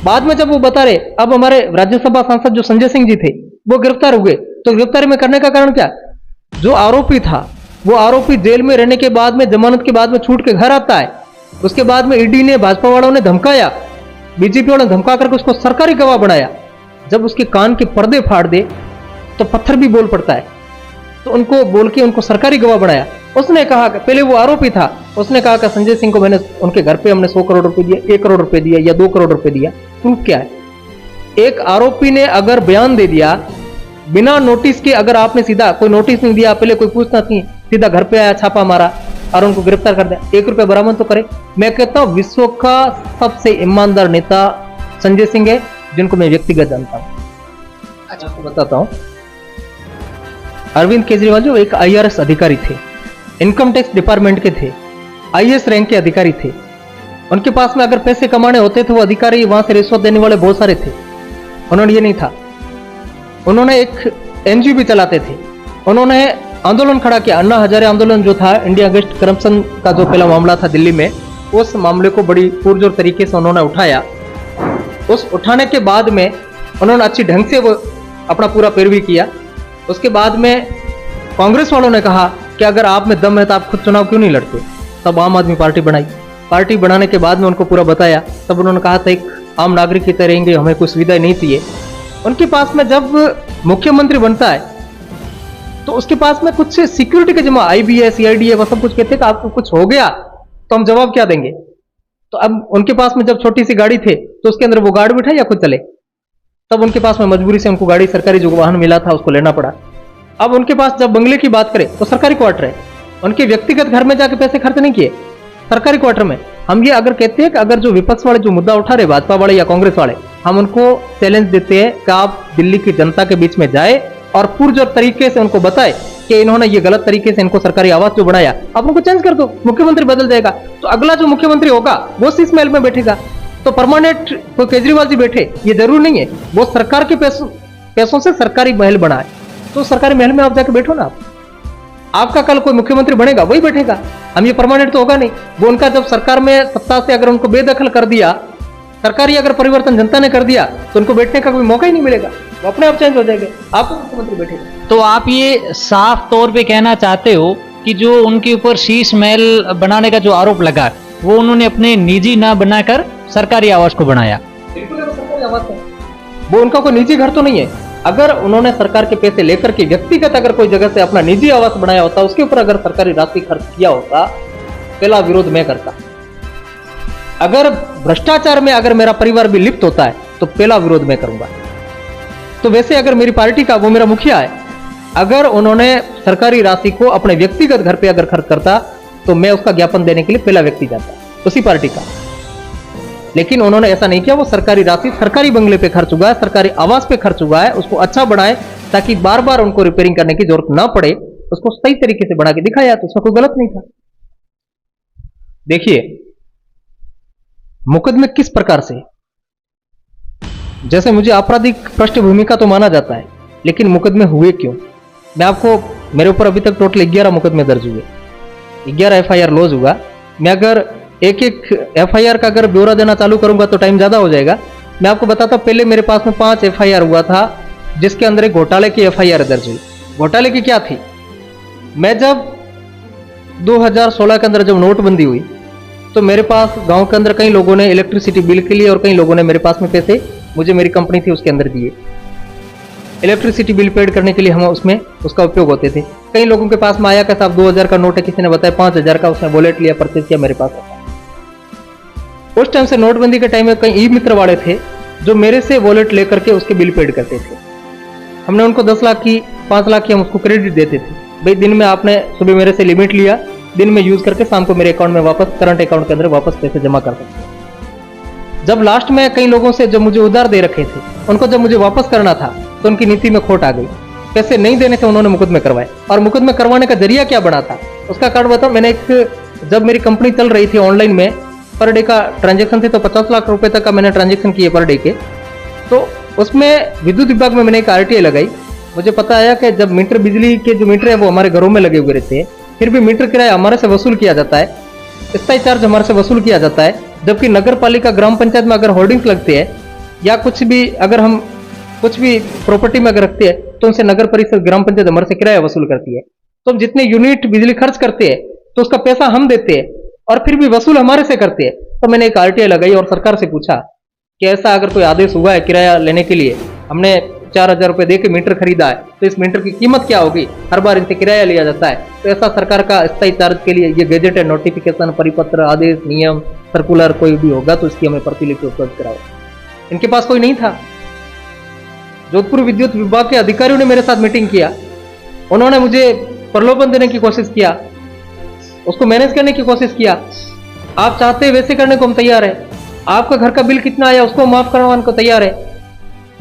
B: बाद में जब वो बता रहे, अब हमारे राज्यसभा सांसद जो संजय सिंह जी थे वो गिरफ्तार हुए, तो गिरफ्तारी में करने का कारण क्या? जो आरोपी था वो आरोपी जेल में रहने के बाद में, जमानत के बाद में छूट के घर आता है। उसके बाद में ईडी ने, भाजपा वालों ने धमकाया, बीजेपी वालों ने धमका करके उसको सरकारी गवाह बनाया। जब उसके कान के पर्दे फाड़ दे तो पत्थर भी बोल पड़ता है, तो उनको बोल के उनको सरकारी गवाह बनाया। उसने कहा कि पहले वो आरोपी था, उसने कहा कि संजय सिंह को मैंने उनके घर पे हमने 100 करोड़ रुपए दिया, 1 करोड़ रुपए दिया या 2 करोड़ रुपए दिया। प्रूफ क्या है? एक आरोपी ने अगर बयान दे दिया बिना नोटिस के, अगर आपने सीधा कोई नोटिस नहीं दिया, पहले कोई पूछताछ नहीं, सीधा घर पे आया, छापा मारा और उनको गिरफ्तार कर दिया, 1 रुपया बरामद तो करे। मैं कहता हूं विश्व का सबसे ईमानदार नेता संजय सिंह है, जिनको मैं व्यक्तिगत जानता हूं। अच्छा, आपको बताता हूं, अरविंद केजरीवाल जो एक IRS अधिकारी थे, इनकम टैक्स डिपार्टमेंट के थे, IAS रैंक के अधिकारी थे। उनके पास में अगर पैसे कमाने होते थे, वो अधिकारी वहां से रिश्वत देने वाले बहुत सारे थे। उन्होंने ये नहीं था, उन्होंने एक NGO भी चलाते थे। उन्होंने आंदोलन खड़ा किया, अन्ना हजारे आंदोलन जो था, इंडिया अगेंस्ट करप्शन का जो पहला मामला था दिल्ली में, उस मामले को बड़ी पुरजोर तरीके से उन्होंने उठाया। उस उठाने के बाद में उन्होंने अच्छी ढंग से वो अपना पूरा पैरवी किया। उसके बाद में कांग्रेस वालों ने कहा कि अगर आप में दम है तो आप खुद चुनाव क्यों नहीं लड़ते, तब आम आदमी पार्टी बनाई। पार्टी बनाने के बाद में उनको पूरा बताया, तब उन्होंने कहा था एक आम नागरिक की तरह रहेंगे, हमें कोई सुविधा नहीं चाहिए। उनके पास में जब मुख्यमंत्री बनता है तो उसके पास में कुछ सिक्योरिटी के जमा IBS CID वो सब कुछ कहते कि आपको कुछ हो गया तो हम जवाब क्या देंगे। तो अब उनके पास में जब छोटी सी गाड़ी थे तो उसके अंदर वो गार्ड बिठाए या खुद चले, तब उनके पास में मजबूरी से उनको गाड़ी सरकारी जो वाहन मिला था उसको लेना पड़ा। अब उनके पास जब बंगले की बात करें तो सरकारी क्वार्टर है, उनके व्यक्तिगत घर में जाके पैसे खर्च नहीं किए, सरकारी क्वार्टर में। हम ये अगर कहते हैं कि अगर जो विपक्ष वाले जो मुद्दा उठा रहे भाजपा वाले या कांग्रेस वाले, हम उनको चैलेंज देते हैं कि आप दिल्ली की जनता के बीच में जाए और पुरजोर तरीके से उनको बताए कि इन्होंने ये गलत तरीके से इनको सरकारी आवास जो बनाया, आप उनको चेंज कर दो, मुख्यमंत्री बदल जाएगा। तो अगला जो मुख्यमंत्री होगा वो शीश महल में बैठेगा, तो परमानेंट कोई केजरीवाल जी बैठे ये जरूर नहीं है, वो सरकार के पैसों से सरकारी महल बनाए, तो सरकारी महल में आप जाके बैठो ना। आपका कल कोई मुख्यमंत्री बनेगा वही बैठेगा, हम ये परमानेंट तो होगा नहीं। वो उनका जब सरकार में सत्ता से अगर उनको बेदखल कर दिया, सरकारी अगर परिवर्तन जनता ने कर दिया तो उनको बैठने का कोई मौका ही नहीं मिलेगा, वो अपने आप चेंज हो जाएंगे, आपको मुख्यमंत्री बैठेगा।
A: तो आप ये साफ तौर पे कहना चाहते हो कि जो उनके ऊपर शीश महल बनाने का जो आरोप लगा वो उन्होंने अपने निजी ना बनाकर सरकारी आवास को बनाया।
B: बिल्कुल वो सरकारी आवास है, वो उनका कोई निजी घर तो नहीं है। अगर उन्होंने सरकार के पैसे लेकर के व्यक्तिगत अगर कोई जगह से अपना निजी आवास बनाया होता, उसके ऊपर अगर सरकारी राशि खर्च किया होता, पहला विरोध मैं करता। अगर भ्रष्टाचार में अगर मेरा परिवार भी लिप्त होता है तो पहला विरोध मैं करूंगा। तो वैसे अगर मेरी पार्टी का वो मेरा मुखिया है, अगर उन्होंने सरकारी राशि को अपने व्यक्तिगत घर पे अगर खर्च करता तो मैं उसका ज्ञापन देने के लिए पहला व्यक्ति जाता, उसी पार्टी का। लेकिन उन्होंने ऐसा नहीं किया, वो सरकारी राशि सरकारी बंगले पे खर्च हुआ है, सरकारी आवास पे खर्च हुआ है, उसको अच्छा बनाए ताकि बार बार उनको रिपेयरिंग करने की जरूरत ना पड़े, उसको सही तरीके से बना के दिखाया, तो उसमें कोई गलत नहीं था। देखिए मुकदमे किस प्रकार से, जैसे मुझे आपराधिक पृष्ठभूमि का तो माना जाता है, लेकिन मुकदमे हुए क्यों? मैं आपको, मेरे ऊपर अभी तक टोटल 11 मुकदमे दर्ज हुए, 11 FIR लॉज हुआ। मैं अगर एक एक FIR का अगर ब्यौरा देना चालू करूंगा तो टाइम ज्यादा हो जाएगा। मैं आपको बताता हूं, पहले मेरे पास में 5 FIR हुआ था, जिसके अंदर एक घोटाले की FIR दर्ज हुई। घोटाले की क्या थी, मैं जब 2016 के अंदर जब नोटबंदी हुई तो मेरे पास गांव के अंदर कई लोगों ने इलेक्ट्रिसिटी बिल के लिए और कई लोगों ने मेरे पास में पैसे, मुझे मेरी कंपनी थी उसके अंदर दिए, इलेक्ट्रिसिटी बिल पेड करने के लिए हम उसमें उसका उपयोग होते थे। कई लोगों के पास में आया कि साहब 2000 का नोट है, किसी ने बताया 5000 का, उसने वॉलेट लिया, परचेज किया, मेरे पास। उस टाइम से नोटबंदी के टाइम में कई ई मित्र वाले थे जो मेरे से वॉलेट लेकर के उसके बिल पेड करते थे। हमने उनको 10 लाख की, 5 लाख की हम उसको क्रेडिट देते थे, भाई दिन में आपने सुबह मेरे से लिमिट लिया, दिन में यूज करके शाम को मेरे अकाउंट में वापस, करंट अकाउंट के अंदर वापस पैसे जमा कर सकते हैं। जब लास्ट में कई लोगों से जब मुझे उधार दे रखे थे, उनको जब मुझे वापस करना था तो उनकी नीति में खोट आ गई, पैसे नहीं देने से उन्होंने मुकदमे करवाए। और मुकदमे करवाने का जरिया क्या बना था उसका कारण बताओ। मैंने जब मेरी कंपनी चल रही थी ऑनलाइन में, पर डे का ट्रांजेक्शन थे तो 50 लाख रुपए तक का मैंने ट्रांजेक्शन किए पर डे के, तो उसमें विद्युत विभाग में मैंने एक RTI लगाई। मुझे पता आया कि जब मीटर, बिजली के जो मीटर है वो हमारे घरों में लगे हुए रहते हैं, फिर भी मीटर किराया हमारे से वसूल किया जाता है, स्थायी चार्ज हमारे से वसूल किया जाता है, जबकि नगर पालिका, ग्राम पंचायत में अगर होर्डिंग्स लगते हैं या कुछ भी, अगर हम कुछ भी प्रॉपर्टी में अगर रखते हैं तो उनसे नगर परिषद, ग्राम पंचायत हमारे से किराया वसूल करती है। तो हम जितने यूनिट बिजली खर्च करते हैं तो उसका पैसा हम देते हैं और फिर भी वसूल हमारे से करते हैं। तो मैंने एक RTI लगाई और सरकार से पूछा कि ऐसा अगर कोई आदेश हुआ है किराया लेने के लिए, हमने 4000 रुपए दे के मीटर खरीदा है, तो इस मीटर की कीमत क्या होगी, हर बार इनसे किराया लिया जाता है, तो ऐसा सरकार का स्थायी चार्ज के लिए ये गेजेट है, नोटिफिकेशन, परिपत्र, आदेश, नियम, सर्कुलर कोई भी होगा तो इसकी हमें प्रतिलिपि उपलब्ध कराओ। इनके पास कोई नहीं था। जोधपुर विद्युत विभाग के अधिकारियों ने मेरे साथ मीटिंग किया, उन्होंने मुझे प्रलोभन देने की कोशिश किया, उसको मैनेज करने की कोशिश किया। आप चाहते हैं वैसे करने को हम तैयार है, आपका घर का बिल कितना आया उसको माफ करवाने को तैयार है।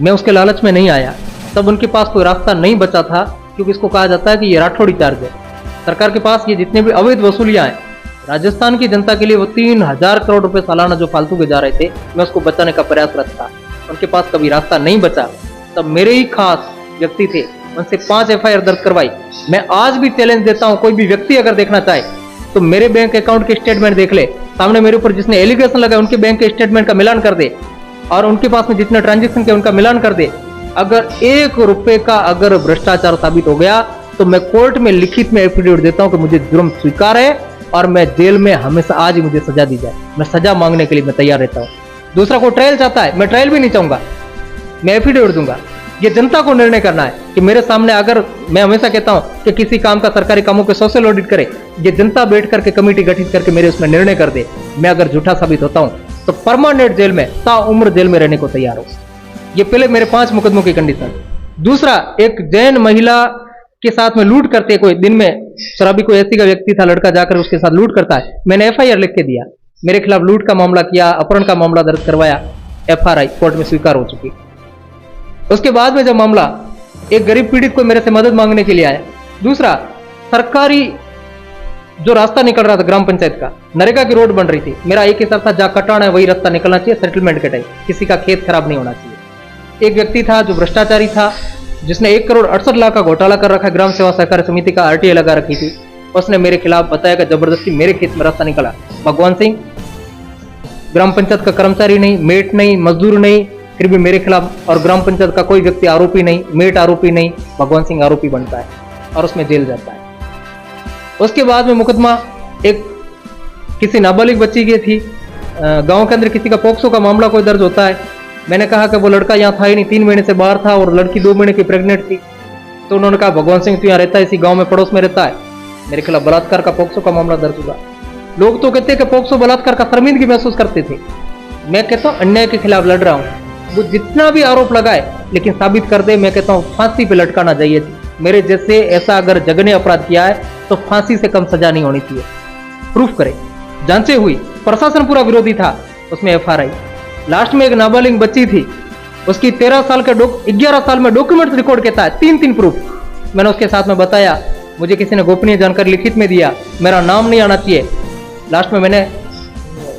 B: मैं उसके लालच में नहीं आया, तब उनके पास कोई रास्ता नहीं बचा था, क्योंकि इसको कहा जाता है कि ये राठौड़ी चार्ज है। सरकार के पास ये जितने भी अवैध वसूलियां हैं, राजस्थान की जनता के लिए वो 3000 करोड़ रुपए सालाना जो फालतू के जा रहे थे, मैं उसको बचाने का प्रयासरत था। उनके पास कभी रास्ता नहीं बचा, तब मेरे ही खास व्यक्ति थे, उनसे 5 FIR दर्ज करवाई। मैं आज भी चैलेंज देता हूं, कोई भी व्यक्ति अगर देखना चाहे तो मेरे बैंक अकाउंट के स्टेटमेंट देख ले, सामने मेरे ऊपर जिसने एलिगेशन लगाया उनके बैंक के स्टेटमेंट का मिलान कर दे और उनके पास में जितने ट्रांजेक्शन के उनका मिलान कर दे। अगर 1 रुपए का अगर भ्रष्टाचार साबित हो गया तो मैं कोर्ट में लिखित में एफिडेविट देता हूं कि मुझे जुर्म स्वीकार है और मैं जेल में हमेशा आज ही मुझे सजा दी जाए, मैं सजा मांगने के लिए मैं तैयार रहता हूं। दूसरा कोई ट्रायल चाहता है, मैं ट्रायल भी नहीं चाहूंगा, मैं एफिडेविट दूंगा। ये जनता को निर्णय करना है कि मेरे सामने अगर, मैं हमेशा कहता हूं कि किसी काम का, सरकारी कामों के सोशल ऑडिट करे, ये जनता बैठ करके कमेटी गठित करके मेरे उसमें निर्णय कर दे। मैं अगर झूठा साबित होता हूं तो परमानेंट जेल में, ताउम्र जेल में रहने को तैयार हूं। ये पहले मेरे 5 मुकदमों की कंडीशन। दूसरा, एक जैन महिला के साथ में लूट करते, कोई दिन में शराबी कोई ऐसी का व्यक्ति था, लड़का जाकर उसके साथ लूट करता है, मैंने एफआईआर लिख के दिया, मेरे खिलाफ लूट का मामला किया, अपहरण का मामला दर्ज करवाया, एफआरआई कोर्ट में स्वीकार हो चुकी। उसके बाद में जब मामला, एक गरीब पीड़ित को मेरे से मदद मांगने के लिए आया। दूसरा, सरकारी जो रास्ता निकल रहा था ग्राम पंचायत का, नरेगा की रोड बन रही थी, मेरा एक ही सर था, जहां कटान है वही रास्ता निकलना चाहिए, सेटलमेंट के टाइम किसी का खेत खराब नहीं होना चाहिए। एक व्यक्ति था जो भ्रष्टाचारी था, जिसने 1 करोड़ 68 लाख का घोटाला कर रखा है, ग्राम सेवा सहकारी समिति का आरटीआई लगा रखी थी, उसने मेरे खिलाफ बताया कि जबरदस्ती मेरे खेत में रास्ता निकला। भगवान सिंह ग्राम पंचायत का कर्मचारी नहीं, मेट नहीं, मजदूर नहीं, फिर भी मेरे खिलाफ, और ग्राम पंचायत का कोई व्यक्ति आरोपी नहीं, मेट आरोपी नहीं, भगवान सिंह आरोपी बनता है और उसमें जेल जाता है। उसके बाद में मुकदमा एक किसी नाबालिग बच्ची की थी, गांव के अंदर किसी का पोक्सो का मामला कोई दर्ज होता है। मैंने कहा कि वो लड़का यहाँ था ही नहीं, 3 महीने से बाहर था और लड़की 2 महीने की प्रेग्नेंट थी। तो उन्होंने कहा भगवान सिंह तो यहाँ रहता है, इसी गांव में पड़ोस में रहता है, मेरे खिलाफ बलात्कार का पोक्सो का मामला दर्ज हुआ। लोग तो कहते हैं कि पोक्सो बलात्कार का शर्मिंदगी महसूस करते थे, मैं कहता हूँ अन्याय के खिलाफ लड़ रहा हूँ। वो जितना भी आरोप लगाए लेकिन साबित कर दे, मैं कहता हूँ फांसी पे लटकाना चाहिए थी। मेरे जैसे ऐसा अगर जघन्य अपराध किया है तो फांसी से कम सजा नहीं होनी चाहिए। प्रूफ करे, जांचें हुई, प्रशासन पूरा विरोधी था, उसमें एफआरआई। लास्ट में एक नाबालिग बच्ची थी, उसकी 13 साल के 11 साल में डॉक्यूमेंट्स रिकॉर्ड कहता है, 3 प्रूफ मैंने उसके साथ में बताया। मुझे किसी ने गोपनीय जानकारी लिखित में दिया, मेरा नाम नहीं आना चाहिए। लास्ट में मैंने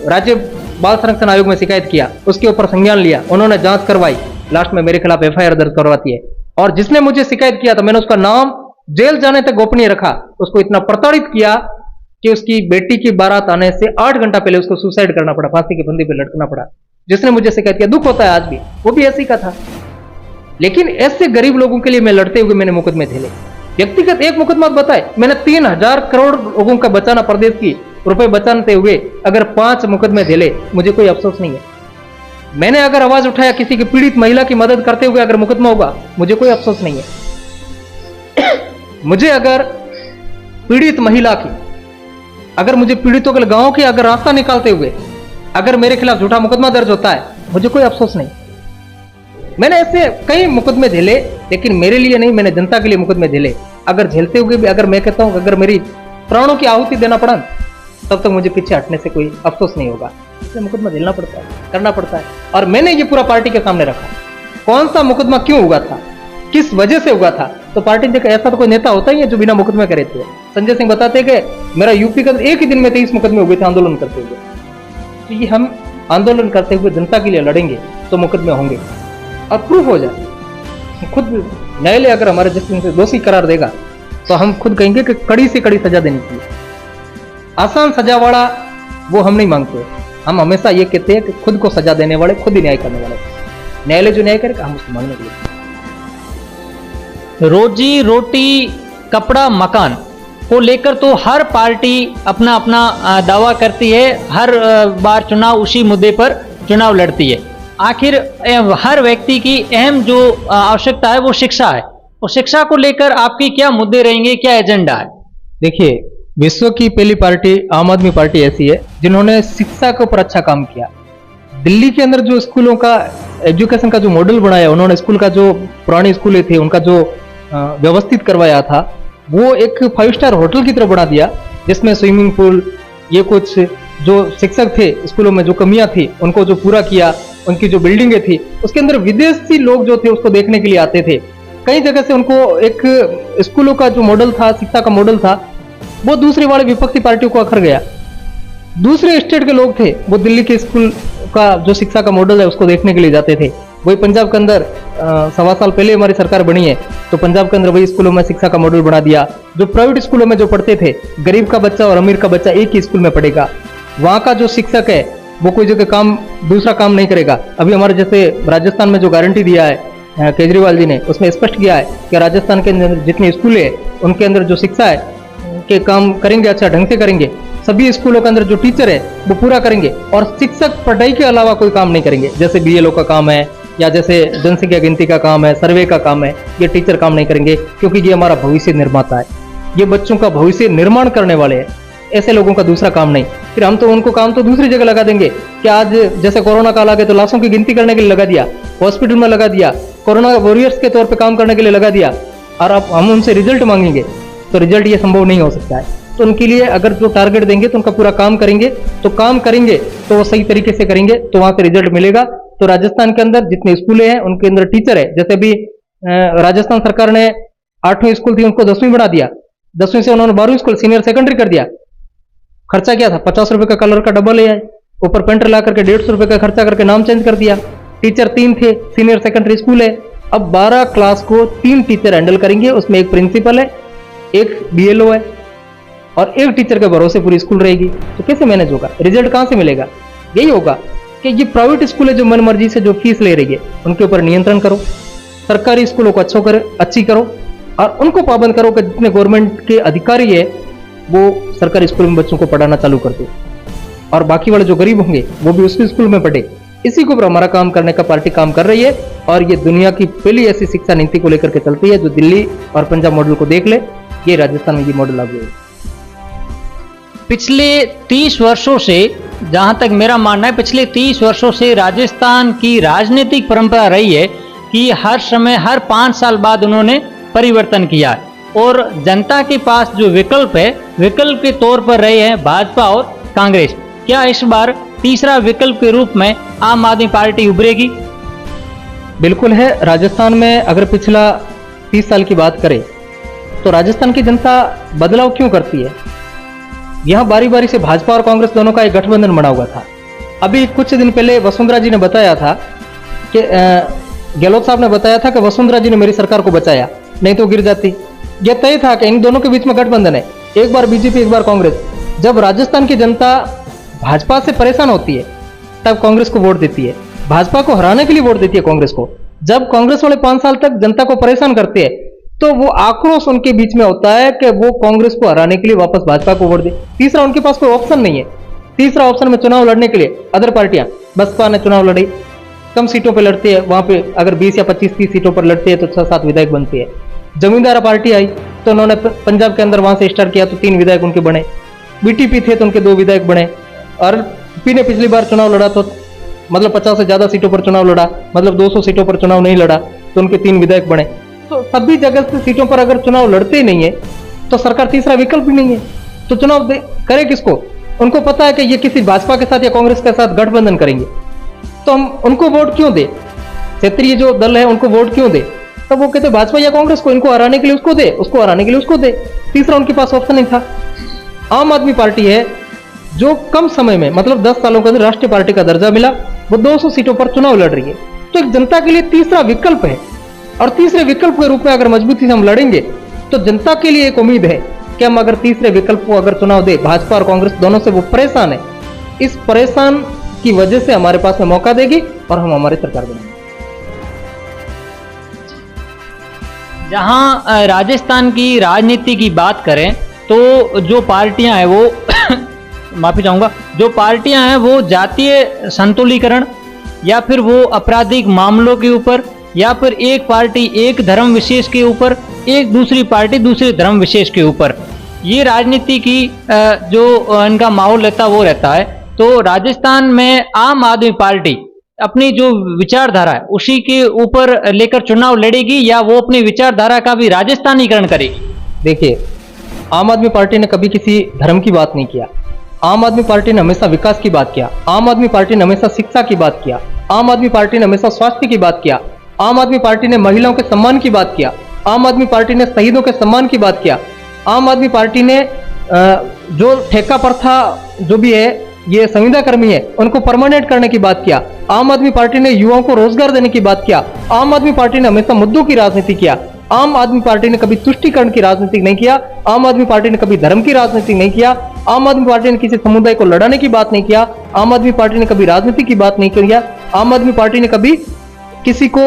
B: राज्य बाल संरक्षण आयोग में शिकायत किया, उसके ऊपर संज्ञान लिया, उन्होंने जांच करवाई, लास्ट में मेरे खिलाफ एफआईआर दर्ज करवाती है। और जिसने मुझे शिकायत किया था, मैंने उसका नाम जेल जाने तक गोपनीय रखा। उसको इतना प्रताड़ित किया कि उसकी बेटी की बारात आने से 8 घंटा पहले उसको सुसाइड करना पड़ा, फांसी के फंदे पे लटकना पड़ा। जिसने मुझे शिकायत किया, दुख होता है आज भी, वो भी ऐसी का था। लेकिन ऐसे गरीब लोगों के लिए मैं लड़ते हुए मैंने मुकदमे झेले। व्यक्तिगत एक मुकदमा बताए, मैंने 3000 करोड़ लोगों का बचाना, प्रदेश की रुपए बचाते हुए अगर 5 मुकदमे झेले, मुझे कोई अफसोस नहीं है। मैंने अगर आवाज उठाया किसी की पीड़ित महिला की मदद करते हुए अगर मुकदमा होगा, मुझे कोई अफसोस नहीं है। मुझे अगर पीड़ित महिला की, अगर मुझे पीड़ितों के गांव के अगर रास्ता निकालते हुए अगर मेरे खिलाफ झूठा मुकदमा दर्ज होता है, मुझे कोई अफसोस नहीं। मैंने ऐसे कई मुकदमे झेले, लेकिन मेरे लिए नहीं, मैंने जनता के लिए मुकदमे झेले। अगर झेलते हुए भी अगर मैं कहता हूं अगर मेरी प्राणों की आहुति देना पड़ा, तब तक मुझे पीछे हटने से कोई अफसोस नहीं होगा। इसलिए मुकदमा झेलना पड़ता है, करना पड़ता है। और मैंने ये पूरा पार्टी के सामने रखा, कौन सा मुकदमा क्यों हुआ था, किस वजह से हुआ था। तो पार्टी ने ऐसा तो कोई नेता होता ही है जो बिना मुकदमे करे थे। संजय सिंह बताते कि मेरा यूपी का एक ही दिन में 23 मुकदमे हुए थे आंदोलन करते हुए। तो ये हम आंदोलन करते हुए जनता के लिए लड़ेंगे तो मुकदमे होंगे और प्रूफ हो जाए। खुद न्यायालय अगर हमारे जस्टिस से दोषी करार देगा तो हम खुद कहेंगे कि कड़ी से कड़ी सजा देनी चाहिए। आसान सजा वाला वो हम नहीं मांगते, हम हमेशा ये कहते हैं कि खुद को सजा देने वाले खुद ही न्याय करने वाले, न्यायालय जो न्याय करेगा हम उसको मांगने के लिए।
A: रोजी रोटी कपड़ा मकान को लेकर तो हर पार्टी अपना अपना दावा करती है, हर बार चुनाव उसी मुद्दे पर चुनाव लड़ती है। आखिर हर व्यक्ति की अहम जो आवश्यकता है वो शिक्षा है, और शिक्षा को लेकर आपकी क्या मुद्दे रहेंगे, क्या एजेंडा है?
B: देखिए, विश्व की पहली पार्टी आम आदमी पार्टी ऐसी है जिन्होंने शिक्षा के ऊपर अच्छा काम किया। दिल्ली के अंदर जो स्कूलों का एजुकेशन का जो मॉडल बनाया, उन्होंने स्कूल का जो पुराने स्कूलें थे उनका जो व्यवस्थित करवाया था, वो एक 5 स्टार होटल की तरह बना दिया, जिसमें स्विमिंग पूल, ये कुछ जो शिक्षक थे स्कूलों में जो कमियां थी उनको जो पूरा किया, उनकी जो बिल्डिंगें थी उसके अंदर विदेशी लोग जो थे उसको देखने के लिए आते थे। कई जगह से उनको एक स्कूलों का जो मॉडल था, शिक्षा का मॉडल था, वो दूसरी वाले विपक्षी पार्टियों को अखर गया। दूसरे स्टेट के लोग थे वो दिल्ली के स्कूल का जो शिक्षा का मॉडल है उसको देखने के लिए जाते थे। वही पंजाब के अंदर 1.25 साल पहले हमारी सरकार बनी है, तो पंजाब के अंदर वही स्कूलों में शिक्षा का मॉडल बना दिया। जो प्राइवेट स्कूलों में जो पढ़ते थे, गरीब का बच्चा और अमीर का बच्चा एक ही स्कूल में पढ़ेगा। वहाँ का जो शिक्षक है वो कोई जगह काम दूसरा काम नहीं करेगा। अभी हमारे जैसे राजस्थान में जो गारंटी दिया है केजरीवाल जी ने, उसमें स्पष्ट किया है कि राजस्थान के अंदर जितने स्कूल है उनके अंदर जो शिक्षा है के काम करेंगे, अच्छा ढंग से करेंगे। सभी स्कूलों के अंदर जो टीचर है वो पूरा करेंगे और शिक्षक पढ़ाई के अलावा कोई काम नहीं करेंगे, जैसे बीएलओ का काम है या जैसे जनसंख्या गिनती का काम है, सर्वे का काम है, ये टीचर काम नहीं करेंगे, क्योंकि ये हमारा भविष्य निर्माता है, ये बच्चों का भविष्य निर्माण करने वाले हैं। ऐसे लोगों का दूसरा काम नहीं। फिर हम तो उनको काम तो दूसरी जगह लगा देंगे कि आज जैसे कोरोना काल आ गया तो लाशों की गिनती करने के लिए लगा दिया, हॉस्पिटल में लगा दिया, कोरोना वॉरियर्स के तौर पे काम करने के लिए लगा दिया, और अब हम उनसे रिजल्ट मांगेंगे तो रिजल्ट ये संभव नहीं हो सकता है। तो उनके लिए अगर जो टारगेट देंगे तो उनका पूरा काम करेंगे, तो वो सही तरीके से करेंगे तो वहां से रिजल्ट मिलेगा। तो राजस्थान के अंदर जितने स्कूलें हैं उनके अंदर टीचर है, जैसे भी राजस्थान सरकार ने 8वीं स्कूल थी उनको 10वीं बना दिया, 10वीं से उन्होंने 12वीं स्कूल सीनियर सेकेंडरी कर दिया। खर्चा क्या था, 50 रुपए का कलर का डब्बा ले आए, ऊपर पेंटर ला करके 150 रुपए का खर्चा करके नाम चेंज कर दिया। टीचर 3 थे, सीनियर सेकेंडरी स्कूल है, अब 12 क्लास को 3 टीचर हैंडल करेंगे, उसमें एक प्रिंसिपल है, एक बीएलओ है और एक टीचर के भरोसे पूरी स्कूल रहेगी। तो कैसे मैनेज होगा, रिजल्ट कहां से मिलेगा? यही होगा कि ये प्राइवेट स्कूल है जो मनमर्जी से जो फीस ले रही है उनके ऊपर नियंत्रण करो, सरकारी स्कूलों को अच्छी करो और उनको पाबंद करो कि जितने गवर्नमेंट के अधिकारी है वो सरकारी स्कूल में बच्चों को पढ़ाना चालू कर दे और बाकी वाले जो गरीब होंगे वो भी उसी स्कूल में पढ़े। इसी के ऊपर हमारा काम करने का पार्टी काम कर रही है और ये दुनिया की पहली ऐसी शिक्षा नीति को लेकर के चलती है जो दिल्ली और पंजाब मॉडल को देख ले, ये राजस्थान में ये मॉडल लागू है।
A: पिछले 30 वर्षों से, जहां तक मेरा मानना है, पिछले 30 वर्षों से राजस्थान की राजनीतिक परंपरा रही है कि हर समय हर 5 साल बाद उन्होंने परिवर्तन किया और जनता के पास जो विकल्प है, विकल्प के तौर पर रहे हैं भाजपा और कांग्रेस। क्या इस बार तीसरा विकल्प के रूप में आम आदमी पार्टी उभरेगी?
B: बिल्कुल है। राजस्थान में अगर पिछला 30 साल की बात करें तो राजस्थान की जनता बदलाव क्यों करती है? यहां बारी बारी से भाजपा और कांग्रेस दोनों का एक गठबंधन बना हुआ था। अभी कुछ दिन पहले वसुंधरा जी ने बताया था कि गहलोत साहब ने बताया था कि वसुंधरा जी ने मेरी सरकार को बचाया, नहीं तो गिर जाती। यह तय था कि इन दोनों के बीच में गठबंधन है, एक बार बीजेपी एक बार कांग्रेस। जब राजस्थान की जनता भाजपा से परेशान होती है तब कांग्रेस को वोट देती है, भाजपा को हराने के लिए वोट देती है कांग्रेस को। जब कांग्रेस वाले 5 साल तक जनता को परेशान करते हैं तो वो आक्रोश उनके बीच में होता है कि वो कांग्रेस को हराने के लिए वापस भाजपा को वोट दे। तीसरा उनके पास कोई ऑप्शन नहीं है। तीसरा ऑप्शन में चुनाव लड़ने के लिए अदर पार्टियां, बसपा ने चुनाव लड़ी, कम सीटों पर लड़ती है, वहां पे अगर 20 या 25-30 सीटों पर लड़ती है तो 6-7 विधायक बनती है। जमींदार पार्टी आई तो उन्होंने पंजाब के अंदर वहां से स्टार्ट किया तो 3 विधायक उनके बने। बीटीपी थे तो उनके 2 विधायक बने और पी ने पिछली बार चुनाव लड़ा तो मतलब 50 से ज्यादा सीटों पर चुनाव लड़ा, मतलब 200 सीटों पर चुनाव नहीं लड़ा तो उनके 3 विधायक बने। तो सभी जगह से सीटों पर अगर चुनाव लड़ते ही नहीं है तो सरकार तीसरा विकल्प भी नहीं है, तो चुनाव करे किसको? उनको पता है कि ये किसी भाजपा के साथ या कांग्रेस के साथ गठबंधन करेंगे, तो हम उनको वोट क्यों दे? क्षेत्रीय जो दल है उनको वोट क्यों दे? तब वो कहते भाजपा या कांग्रेस को, इनको हराने के लिए उसको दे, उसको हराने के लिए उसको दे। तीसरा उनके पास ऑप्शन नहीं था। आम आदमी पार्टी है जो कम समय में मतलब 10 सालों के अंदर राष्ट्रीय पार्टी का दर्जा मिला, वो 200 सीटों पर चुनाव लड़ रही है। तो एक जनता के लिए तीसरा विकल्प है और तीसरे विकल्प के रूप में अगर मजबूती से हम लड़ेंगे तो जनता के लिए एक उम्मीद है कि हम अगर तीसरे विकल्प को अगर चुनाव दे, भाजपा और कांग्रेस दोनों से वो परेशान है, इस परेशान की वजह से हमारे पास में मौका देगी और हम हमारी सरकार बनाएंगे।
A: जहां राजस्थान की राजनीति की बात करें तो जो पार्टियां हैं वो माफी चाहूंगा, जो पार्टियां हैं वो जातीय संतुलीकरण या फिर वो आपराधिक मामलों के ऊपर या फिर एक पार्टी एक धर्म विशेष के ऊपर, एक दूसरी पार्टी दूसरे धर्म विशेष के ऊपर, ये राजनीति की जो इनका माहौल रहता वो रहता है। तो राजस्थान में आम आदमी पार्टी अपनी जो विचारधारा है उसी के ऊपर लेकर चुनाव लड़ेगी या वो अपनी विचारधारा का भी राजस्थानीकरण करेगी?
B: देखिए, आम आदमी पार्टी ने कभी किसी धर्म की बात नहीं किया। आम आदमी पार्टी ने हमेशा विकास की बात किया। आम आदमी पार्टी ने हमेशा शिक्षा की बात किया। आम आदमी पार्टी ने हमेशा स्वास्थ्य की बात किया। आम आदमी पार्टी ने महिलाओं के सम्मान की बात किया। आम आदमी पार्टी ने शहीदों के सम्मान की बात किया। आम आदमी पार्टी ने जो ठेका प्रथा जो भी है, ये संविदा कर्मी है, उनको परमानेंट करने की बात किया। आम आदमी पार्टी ने युवाओं को रोजगार देने की बात किया। आम आदमी पार्टी ने हमेशा मुद्दों की राजनीति किया। आम आदमी पार्टी ने कभी तुष्टीकरण की राजनीति नहीं किया। आम आदमी पार्टी ने कभी धर्म की राजनीति नहीं किया। आम आदमी पार्टी ने किसी समुदाय को लड़ाने की बात नहीं किया। आम आदमी पार्टी ने कभी राजनीति की बात नहीं किया। आम आदमी पार्टी ने कभी किसी को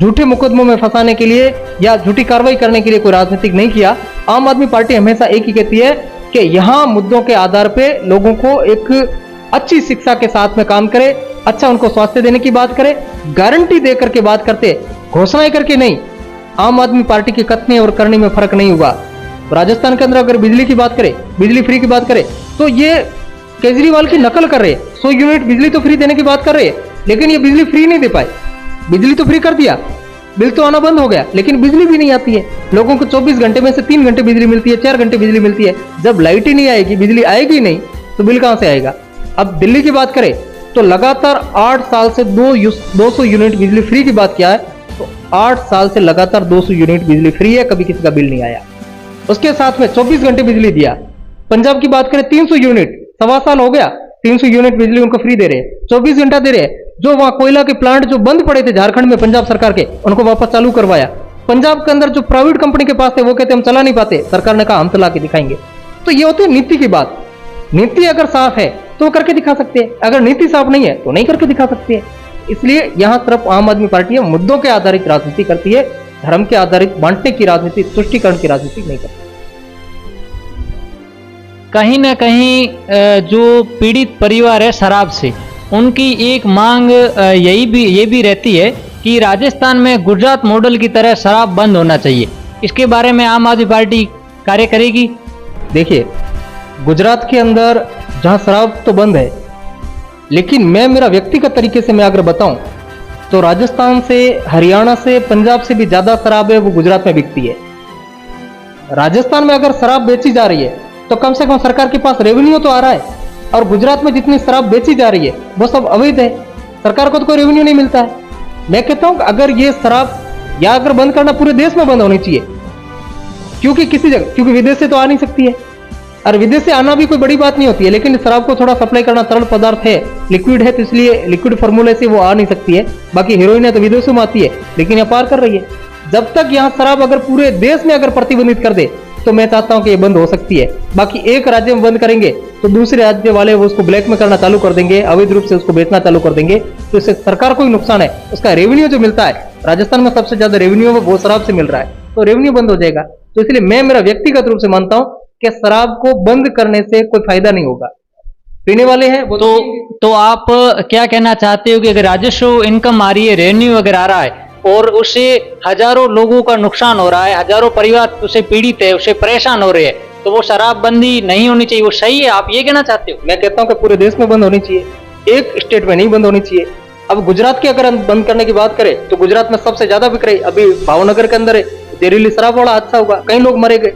B: झूठे मुकदमों में फंसाने के लिए या झूठी कार्रवाई करने के लिए कोई राजनीतिक नहीं किया। आम आदमी पार्टी हमेशा एक ही कहती है कि यहाँ मुद्दों के आधार पे लोगों को एक अच्छी शिक्षा के साथ में काम करे, अच्छा उनको स्वास्थ्य देने की बात करे, गारंटी दे करके बात करते, घोषणाएं करके नहीं। आम आदमी पार्टी के कथने और करने में फर्क नहीं हुआ। राजस्थान के अंदर अगर बिजली की बात करें, बिजली फ्री की बात करें, तो ये केजरीवाल की नकल कर रहे हैं। 100 यूनिट बिजली तो फ्री देने की बात कर रहे हैं, लेकिन ये बिजली फ्री नहीं दे पाए। बिजली तो फ्री कर दिया, बिल तो आना बंद हो गया, लेकिन बिजली भी नहीं आती है। लोगों को 24 घंटे में से 3 घंटे बिजली मिलती है, 4 घंटे बिजली मिलती है। जब लाइट ही नहीं आएगी, बिजली आएगी नहीं, तो बिल कहां से आएगा। अब दिल्ली की बात करें तो लगातार 8 साल से 200 यूनिट बिजली फ्री की बात किया है, तो 8 साल से लगातार 200 यूनिट बिजली फ्री है, कभी किसी का बिल नहीं आया। उसके साथ में 24 घंटे बिजली दिया। पंजाब की बात करें 300 यूनिट, 1.25 साल हो गया, 300 यूनिट बिजली उनको फ्री दे रहे हैं, 24 घंटा दे रहे हैं। जो वहां कोयला के प्लांट जो बंद पड़े थे झारखंड में पंजाब सरकार के, उनको वापस चालू करवाया। पंजाब के अंदर जो प्राइवेट कंपनी के पास थे वो कहते हम चला नहीं पाते, सरकार ने कहा हम चला के दिखाएंगे। तो ये होती है नीति की बात। नीति अगर साफ है तो वो करके दिखा सकते हैं, अगर नीति साफ नहीं है तो नहीं करके दिखा सकते हैं। इसलिए यहां सिर्फ आम आदमी पार्टी है मुद्दों के आधारित राजनीति करती है, धर्म के आधारित बांटने की राजनीति, तुष्टीकरण की राजनीति नहीं करती।
A: कहीं ना कहीं जो पीड़ित परिवार है शराब से, उनकी एक मांग ये भी रहती है कि राजस्थान में गुजरात मॉडल की तरह शराब बंद होना चाहिए। इसके बारे में आम आदमी पार्टी कार्य करेगी।
B: देखिए, गुजरात के अंदर जहां शराब तो बंद है, लेकिन मेरा व्यक्तिगत तरीके से मैं अगर बताऊं तो राजस्थान से, हरियाणा से, पंजाब से भी ज्यादा शराब है वो गुजरात में बिकती है। राजस्थान में अगर शराब बेची जा रही है तो कम से कम सरकार के पास रेवेन्यू तो आ रहा है, और गुजरात में जितनी शराब बेची जा रही है वो सब अवैध है, सरकार को तो कोई रेवेन्यू नहीं मिलता है। मैं कहता हूं अगर ये शराब या अगर बंद करना, पूरे देश में बंद होनी चाहिए, क्योंकि किसी जगह, क्योंकि विदेश से तो आ नहीं सकती है, और विदेश से आना भी कोई बड़ी बात नहीं होती है, लेकिन शराब को थोड़ा सप्लाई करना, तरल पदार्थ है, लिक्विड है, तो इसलिए लिक्विड फॉर्मूले से वो आ नहीं सकती है। बाकी हीरोइन है तो विदेशों में आती है, लेकिन यह पार कर रही है। जब तक यहाँ शराब अगर पूरे देश में अगर प्रतिबंधित कर दे तो मैं चाहता हूं कि ये बंद हो सकती है। बाकी एक राज्य में बंद करेंगे तो दूसरे राज्य वाले वो उसको ब्लैक में करना चालू कर देंगे, अवैध रूप से उसको बेचना चालू कर देंगे, तो इससे सरकार को ही नुकसान है। उसका रेवेन्यू जो मिलता है, राजस्थान में सबसे ज्यादा रेवेन्यू वो शराब से मिल रहा है, तो रेवेन्यू बंद हो जाएगा। तो इसलिए मैं मेरा व्यक्तिगत रूप से मानता हूं कि शराब को बंद करने से कोई फायदा नहीं होगा। पीने वाले हैं वो
A: तो आप क्या कहना चाहते हो कि अगर राजस्व इनकम आ रही है, रेवेन्यू अगर आ रहा है और उससे हजारों लोगों का नुकसान हो रहा है, हजारों परिवार उससे पीड़ित है, उससे परेशान हो रहे हैं, तो वो शराबबंदी नहीं होनी चाहिए, वो सही है, आप ये कहना चाहते हो?
B: मैं कहता हूं कि पूरे देश में बंद होनी चाहिए, एक स्टेट में नहीं बंद होनी चाहिए। अब गुजरात की अगर बंद करने की बात करें तो गुजरात में सबसे ज्यादा बिक रही अभी भावनगर के अंदर है, जहरीली शराब वाला हादसा हुआ, कई लोग मरे गए।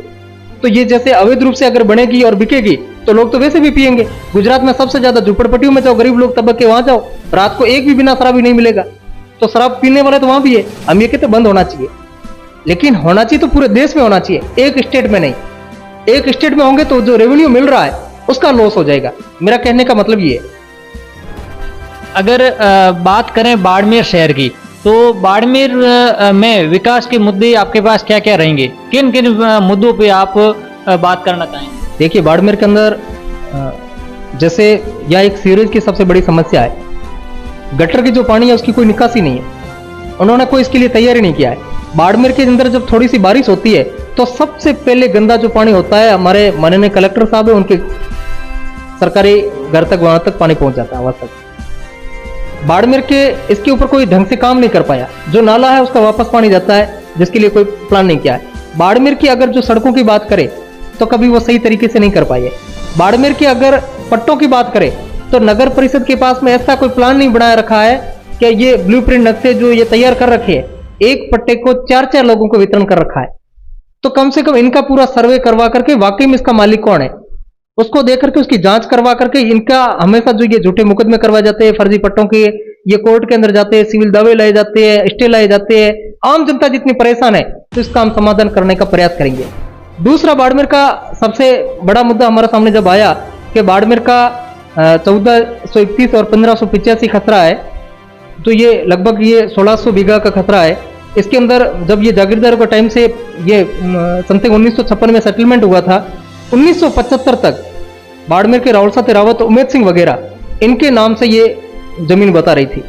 B: तो ये जैसे अवैध रूप से अगर बनेगी और बिकेगी तो लोग तो वैसे भी पिएंगे। गुजरात में सबसे ज्यादा झुपड़पट्टियों में जाओ, गरीब लोग तबके वहां जाओ, रात को एक भी बिना शराबी नहीं मिलेगा। तो शराब पीने वाले तो वहां भी है। हम ये कहते बंद होना चाहिए, लेकिन होना चाहिए तो पूरे देश में होना चाहिए, एक स्टेट में नहीं। एक स्टेट में होंगे तो जो रेवेन्यू मिल रहा है उसका लॉस हो जाएगा। मेरा कहने का मतलब ये है।
A: अगर बात करें बाड़मेर शहर की, तो बाड़मेर में विकास के मुद्दे आपके पास क्या क्या रहेंगे? किन किन मुद्दों पे आप बात करना चाहेंगे?
B: देखिए, बाड़मेर के अंदर जैसे यह एक सीवरेज की सबसे बड़ी समस्या है। गटर की जो पानी है उसकी कोई निकासी नहीं है, उन्होंने कोई इसके लिए तैयारी नहीं किया है। बाड़मेर के अंदर जब थोड़ी सी बारिश होती है तो सबसे पहले गंदा जो पानी होता है, हमारे माननीय कलेक्टर साहब है, उनके सरकारी घर तक, वहां तक पानी पहुंच जाता है आवाज तक। बाड़मेर के इसके ऊपर कोई ढंग से काम नहीं कर पाया। जो नाला है उसका वापस पानी जाता है, जिसके लिए कोई प्लान नहीं किया है। बाड़मेर की अगर जो सड़कों की बात करें तो कभी वो सही तरीके से नहीं कर पाए। बाड़मेर की अगर पट्टों की बात करें तो नगर परिषद के पास में ऐसा कोई प्लान नहीं बनाया रखा है कि ये ब्लूप्रिंट नक्शे जो ये तैयार कर रखे हैं, एक पट्टे को 4-4 लोगों को वितरण कर रखा है। तो कम से कम इनका पूरा सर्वे करवा करके वाकई में इसका मालिक कौन है उसको देख करके उसकी जांच करवा करके, इनका हमेशा जो ये झूठे मुकदमे करवाए जाते हैं फर्जी पट्टों के, ये कोर्ट के अंदर जाते हैं, सिविल दावे लाए जाते हैं, स्टे लाए जाते हैं, आम जनता जितनी परेशान है, तो इसका हम समाधान करने का प्रयास करेंगे। दूसरा, बाड़मेर का सबसे बड़ा मुद्दा हमारे सामने जब आया कि बाड़मेर का 1431 और 1585 खतरा है, तो ये लगभग ये 1600 बीघा का खतरा है। इसके अंदर जब ये जागीरदारों का टाइम से ये समथिंग 1956 में सेटलमेंट हुआ था, 1975 तक बाड़मेर के रावल साथ रावत, उमेद सिंह वगैरह इनके नाम से ये जमीन बता रही थी।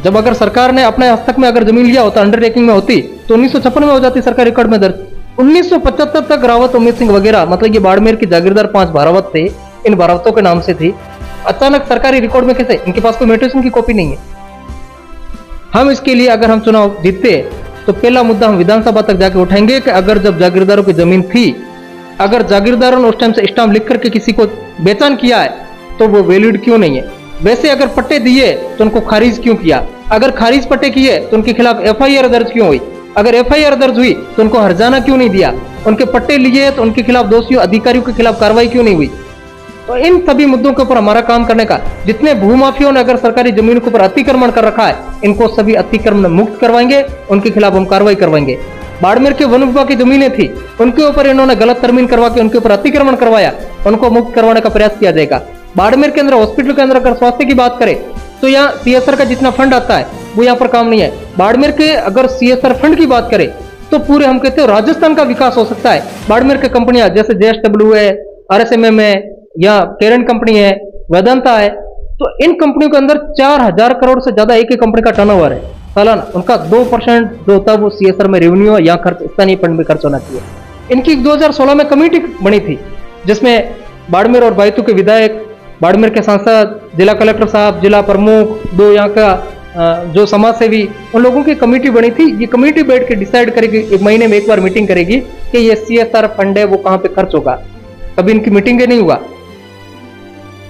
B: जब अगर सरकार ने अपने हस्तक में अगर जमीन लिया होता, अंडरटेकिंग में होती, तो 1956 में हो जाती सरकारी रिकॉर्ड में दर्ज। 1975 तक रावत उम्मीद सिंह वगैरह, मतलब ये बाड़मेर की जागीरदार 5 भारावत थे, इन भारावतों के नाम से थी। अचानक सरकारी रिकॉर्ड में कैसे? इनके पास कोई म्यूटेशन की कॉपी नहीं है। हम इसके लिए अगर हम चुनाव जीतते तो पहला मुद्दा हम विधानसभा तक जाके उठाएंगे कि अगर जब जागीरदारों की जमीन थी, अगर जागीरदारों ने उस टाइम से स्टाम्प लिख करके किसी को बेचान किया है तो वो वैलिड क्यों नहीं है? वैसे अगर पट्टे दिए तो उनको खारिज क्यों किया? अगर खारिज पट्टे किए तो उनके खिलाफ एफआईआर दर्ज क्यों हुई? अगर एफआईआर दर्ज हुई तो उनको हर्जाना क्यों नहीं दिया? उनके पट्टे लिए तो उनके खिलाफ दोषियों अधिकारियों के खिलाफ कार्रवाई क्यों नहीं हुई? तो इन सभी मुद्दों के ऊपर हमारा काम करने का, जितने भूमाफियों ने अगर सरकारी जमीन के ऊपर अतिक्रमण कर रखा है, इनको सभी अतिक्रमण मुक्त करवाएंगे, उनके खिलाफ हम कार्रवाई करवाएंगे। बाड़मेर के वन विभाग की जमीनें थी, उनके ऊपर इन्होंने गलत तरमीम करवा के उनके ऊपर अतिक्रमण करवाया, उनको मुक्त करवाने का प्रयास किया जाएगा। बाड़मेर के अंदर हॉस्पिटल के अंदर अगर स्वास्थ्य की बात करें तो यहाँ सीएसआर का जितना फंड आता है वो यहाँ पर काम नहीं है। बाड़मेर के अगर सीएसआर फंड की बात करें तो हम कहते हैं राजस्थान का विकास हो सकता है। बाड़मेर की कंपनियां जैसे JSW है, RSMM है, या केरन कंपनी है, वेदांता है, तो इन कंपनियों के अंदर 4000 करोड़ से ज्यादा एक ही कंपनी का टर्नओवर है सालाना। उनका 2% जो होता है वो सीएसआर में रेवेन्यू है, यहाँ खर्च स्थानीय फंड में खर्च होना चाहिए। इनकी 2016 में कमेटी बनी थी जिसमें बाड़मेर और बायतू के विधायक, बाड़मेर के सांसद, जिला कलेक्टर साहब, जिला प्रमुख, 2 यहाँ का जो समाज सेवी, उन लोगों की कमेटी बनी थी। ये कमेटी बैठ के डिसाइड करेगी, 1 महीने में एक बार मीटिंग करेगी कि ये सीएसआर फंड है वो कहाँ पे खर्च होगा। कभी इनकी मीटिंग नहीं हुआ।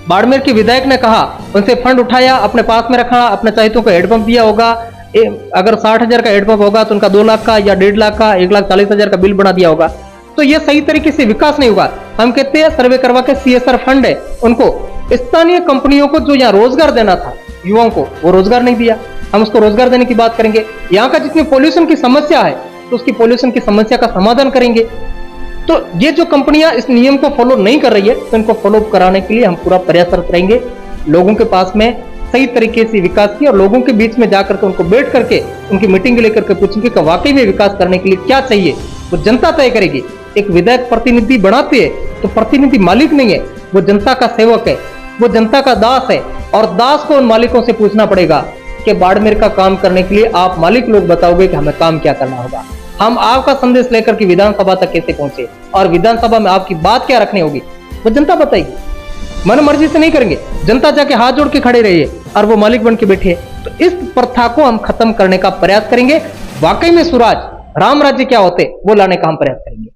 B: बाड़मेर के विधायक ने कहा, उनसे फंड उठाया, अपने पास में रखा, अपने चाहतों को हेडपंप दिया होगा। अगर 60,000 का हेडपंप होगा तो उनका 2 लाख का या 1.5 लाख का 1,40,000 का बिल बना दिया होगा। तो यह सही तरीके से विकास नहीं हुआ। हम कहते हैं सर्वे करवा के सीएसआर फंड है उनको स्थानीय कंपनियों को जो यहाँ रोजगार देना था युवाओं को, वो रोजगार नहीं दिया। हम उसको रोजगार देने की बात करेंगे। यहाँ का जितनी पोल्यूशन की समस्या है तो उसकी पोल्यूशन की समस्या का समाधान करेंगे। तो ये जो कंपनियां इस नियम को फॉलो नहीं कर रही है तो इनको फॉलो कराने के लिए हम पूरा प्रयासरत रहेंगे। लोगों के पास में सही तरीके से विकास की और लोगों के बीच में जाकर के उनको बैठ करके उनकी मीटिंग लेकर के पूछेंगे कि वाकई में विकास करने के लिए क्या चाहिए, वो जनता तय करेगी। एक विधायक प्रतिनिधि बनाते हैं तो प्रतिनिधि मालिक नहीं है, वो जनता का सेवक है, वो जनता का दास है। और दास को उन मालिकों से पूछना पड़ेगा कि बाड़मेर का काम करने के लिए आप मालिक लोग बताओगे कि हमें काम क्या करना होगा। हम आपका संदेश लेकर के विधानसभा तक कैसे पहुंचे और विधानसभा में आपकी बात क्या रखनी होगी वो जनता बताएगी। मन मर्जी से नहीं करेंगे, जनता जाके हाथ जोड़ के खड़े रहिए और वो मालिक बन के बैठे। तो इस प्रथा को हम खत्म करने का प्रयास करेंगे। वाकई में स्वराज, राम राज्य क्या होते वो लाने का हम प्रयास करेंगे।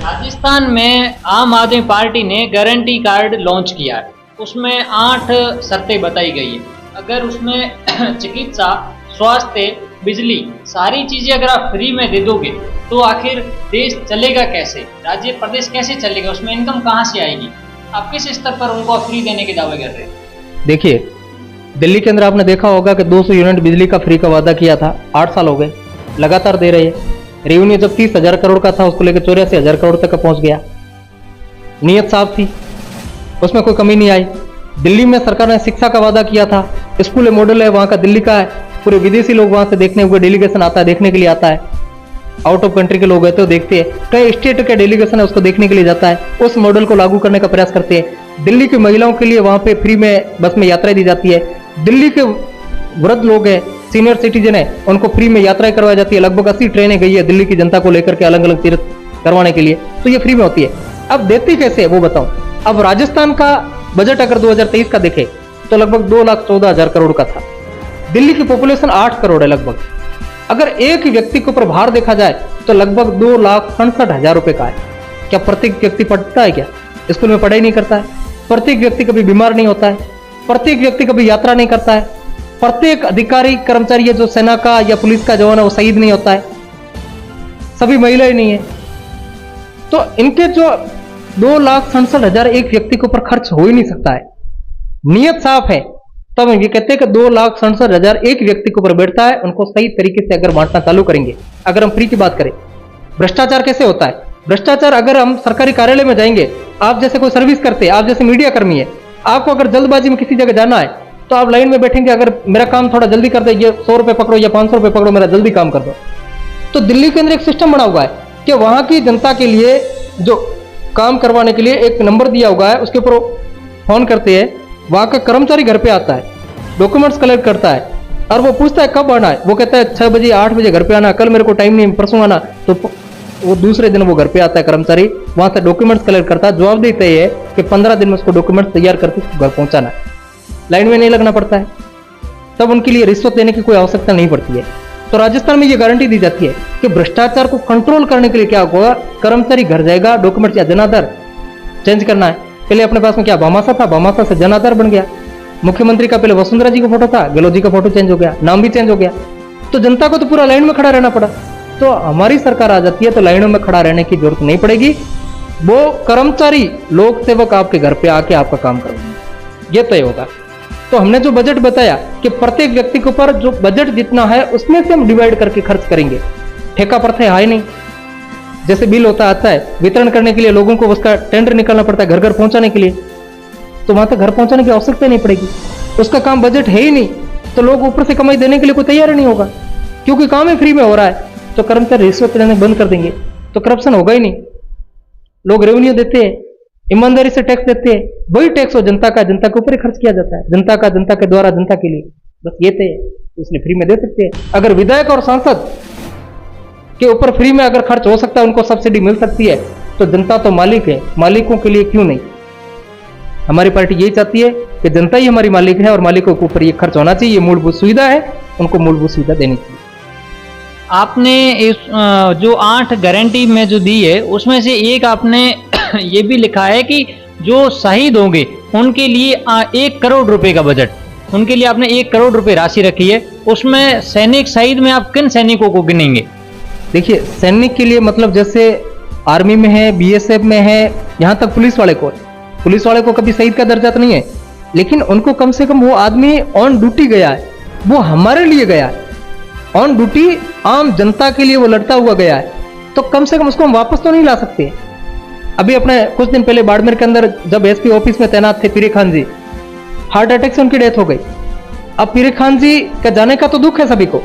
A: राजस्थान में आम आदमी पार्टी ने गारंटी कार्ड लॉन्च किया है, उसमें 8 शर्तें बताई गई है। अगर उसमें चिकित्सा, स्वास्थ्य, बिजली, सारी चीजें अगर आप फ्री में दे दोगे तो आखिर देश चलेगा कैसे, राज्य प्रदेश कैसे चलेगा, उसमें इनकम कहाँ से आएगी? आप किस स्तर पर उनको फ्री देने के दावे कर रहे हैं?
B: देखिए, दिल्ली के अंदर आपने देखा होगा कि 200 यूनिट बिजली का फ्री का वादा किया था, 8 साल हो गए, लगातार दे रहे हैं। रेवेन्यू जब 30,000 करोड़ का था उसको लेकर 84,000 करोड़ तक का पहुंच गया। नीयत साफ थी, उसमें कोई कमी नहीं आई। दिल्ली में सरकार ने शिक्षा का वादा किया था, स्कूल मॉडल है वहां का, दिल्ली का है, पूरे विदेशी लोग वहां से देखने हुए डेलीगेशन आता है, देखने के लिए आता है। आउट ऑफ कंट्री के लोग गए तो देखते हैं, कई स्टेट का डेलीगेशन है उसको देखने के लिए जाता है, उस मॉडल को लागू करने का प्रयास करते हैं। दिल्ली की महिलाओं के लिए वहां पे फ्री में बस में यात्राएं दी जाती है। दिल्ली के वृद्ध लोग हैं, सीनियर सिटीजन है, उनको फ्री में यात्राएं करवाई जाती है। लगभग 80 ट्रेनें गई है दिल्ली की जनता को लेकर के अलग अलग तीर्थ करवाने के लिए, तो ये फ्री में होती है। अब देती कैसे है वो बताऊं। अब राजस्थान का बजट अगर 2023 का देखें तो लगभग 2,14,000 करोड़ का था। दिल्ली की पॉपुलेशन 8 करोड़ है लगभग। अगर एक व्यक्ति के ऊपर भार देखा जाए तो लगभग 2,67,000 रुपए का है। क्या प्रत्येक व्यक्ति पढ़ता है? क्या स्कूल में पढ़ाई नहीं करता है? प्रत्येक व्यक्ति कभी बीमार नहीं होता है? प्रत्येक व्यक्ति कभी यात्रा नहीं करता है? प्रत्येक अधिकारी कर्मचारी जो सेना का या पुलिस का जवान है वो शहीद नहीं होता है? सभी महिलाएं नहीं है। तो इनके जो 2,67,000 एक व्यक्ति के ऊपर खर्च हो ही नहीं सकता है। नियत साफ है तो हम ये कहते हैं कि 2,67,000 एक व्यक्ति के ऊपर बैठता है। उनको सही तरीके से अगर बांटना चालू करेंगे, अगर हम फ्री की बात करें, भ्रष्टाचार कैसे होता है? भ्रष्टाचार अगर हम सरकारी कार्यालय में जाएंगे, आप जैसे कोई सर्विस करते हैं, आप जैसे मीडिया कर्मी है, आपको अगर जल्दबाजी में किसी जगह जाना है तो आप लाइन में बैठेंगे, अगर मेरा काम थोड़ा जल्दी कर दे, ये 100 रुपए पकड़ो या 500 रुपए पकड़ो, मेरा जल्दी काम कर दो। तो दिल्ली के अंदर एक सिस्टम बना हुआ है कि वहां की जनता के लिए जो काम करवाने के लिए एक नंबर दिया हुआ है, उसके ऊपर फोन करते हैं, वहां का कर्मचारी घर पे आता है, डॉक्यूमेंट्स कलेक्ट करता है और वो पूछता है कब आना है, वो कहता है 6 बजे 8 बजे घर पे आना, कल मेरे को टाइम नहीं, परसों आना, तो वो दूसरे दिन वो घर पे आता है कर्मचारी, वहां से डॉक्यूमेंट्स कलेक्ट करता है। जवाब देते है कि 15 दिन में उसको डॉक्यूमेंट्स तैयार करके घर पहुंचाना है, लाइन में नहीं लगना पड़ता है, तब उनके लिए रिश्वत देने की कोई आवश्यकता नहीं पड़ती है। तो राजस्थान में ये गारंटी दी जाती है कि भ्रष्टाचार को कंट्रोल करने के लिए क्या होगा, कर्मचारी घर जाएगा, डॉक्यूमेंट या जनाधार चेंज करना है। पहले अपने पास में क्या भामाशाह था, भामाशाह से जनाधार बन गया। मुख्यमंत्री का पहले वसुंधरा जी का फोटो था, गहलोत जी का फोटो चेंज हो गया, नाम भी चेंज हो गया। तो जनता को तो पूरा लाइन में खड़ा रहना पड़ा। तो हमारी सरकार आ जाती है तो लाइनों में खड़ा रहने की जरूरत नहीं पड़ेगी, वो कर्मचारी लोक सेवक आपके घर पे आके आपका काम करेंगे, ये तय होगा। तो हमने जो बजट बताया कि प्रत्येक व्यक्ति के ऊपर जो बजट जितना है उसमें से हम डिवाइड करके खर्च करेंगे, ठेका प्रथा है नहीं। जैसे बिल होता आता है वितरण करने के लिए, लोगों को उसका टेंडर निकालना पड़ता है घर घर पहुंचाने के लिए, तो वहां तक घर पहुंचाने की आवश्यकता नहीं पड़ेगी, उसका काम बजट है ही नहीं, तो लोग ऊपर से कमाई देने के लिए कोई तैयार नहीं होगा, क्योंकि काम ही फ्री में हो रहा है। तो कर्मचारी रिश्वत लेने बंद कर देंगे तो करप्शन होगा ही नहीं, लोग रेवेन्यू देते हैं, ईमानदारी से टैक्स देते हैं, वही टैक्स हो जनता का, जनता के ऊपर ही खर्च किया जाता है, जनता का जनता के द्वारा जनता के लिए, बस ये तय है, इसलिए फ्री में दे सकते हैं। अगर विधायक और सांसद के ऊपर फ्री में अगर खर्च हो सकता है, उनको सब्सिडी मिल सकती है, तो जनता तो मालिक है, मालिकों के लिए क्यों नहीं। हमारी पार्टी यही चाहती है कि जनता ही हमारी मालिक है और मालिकों के ऊपर ये खर्च होना चाहिए, ये मूलभूत सुविधा है, उनको मूलभूत सुविधा देनी चाहिए।
A: आपने इस जो 8 गारंटी में जो दी है उसमें से एक आपने ये भी लिखा है कि जो शहीद होंगे उनके लिए 1 करोड़ रुपए का बजट, उनके लिए आपने 1 करोड़ रुपए राशि रखी है। उसमें सैनिक शहीद में आप किन सैनिकों को गिनेंगे?
B: देखिए, सैनिक के लिए मतलब जैसे आर्मी में है, बीएसएफ में है, यहाँ तक पुलिस वाले को कभी शहीद का दर्जा तो नहीं है, लेकिन उनको कम से कम वो आदमी ऑन ड्यूटी गया है, वो हमारे लिए गया है, ऑन ड्यूटी आम जनता के लिए वो लड़ता हुआ गया है, तो कम से कम उसको हम वापस तो नहीं ला सकते। अभी अपने कुछ दिन पहले बाड़मेर के अंदर जब एसपी ऑफिस में तैनात थे पीरे खान जी, हार्ट अटैक से उनकी डेथ हो गई। अब पीरे खान जी का जाने का तो दुख है सभी को,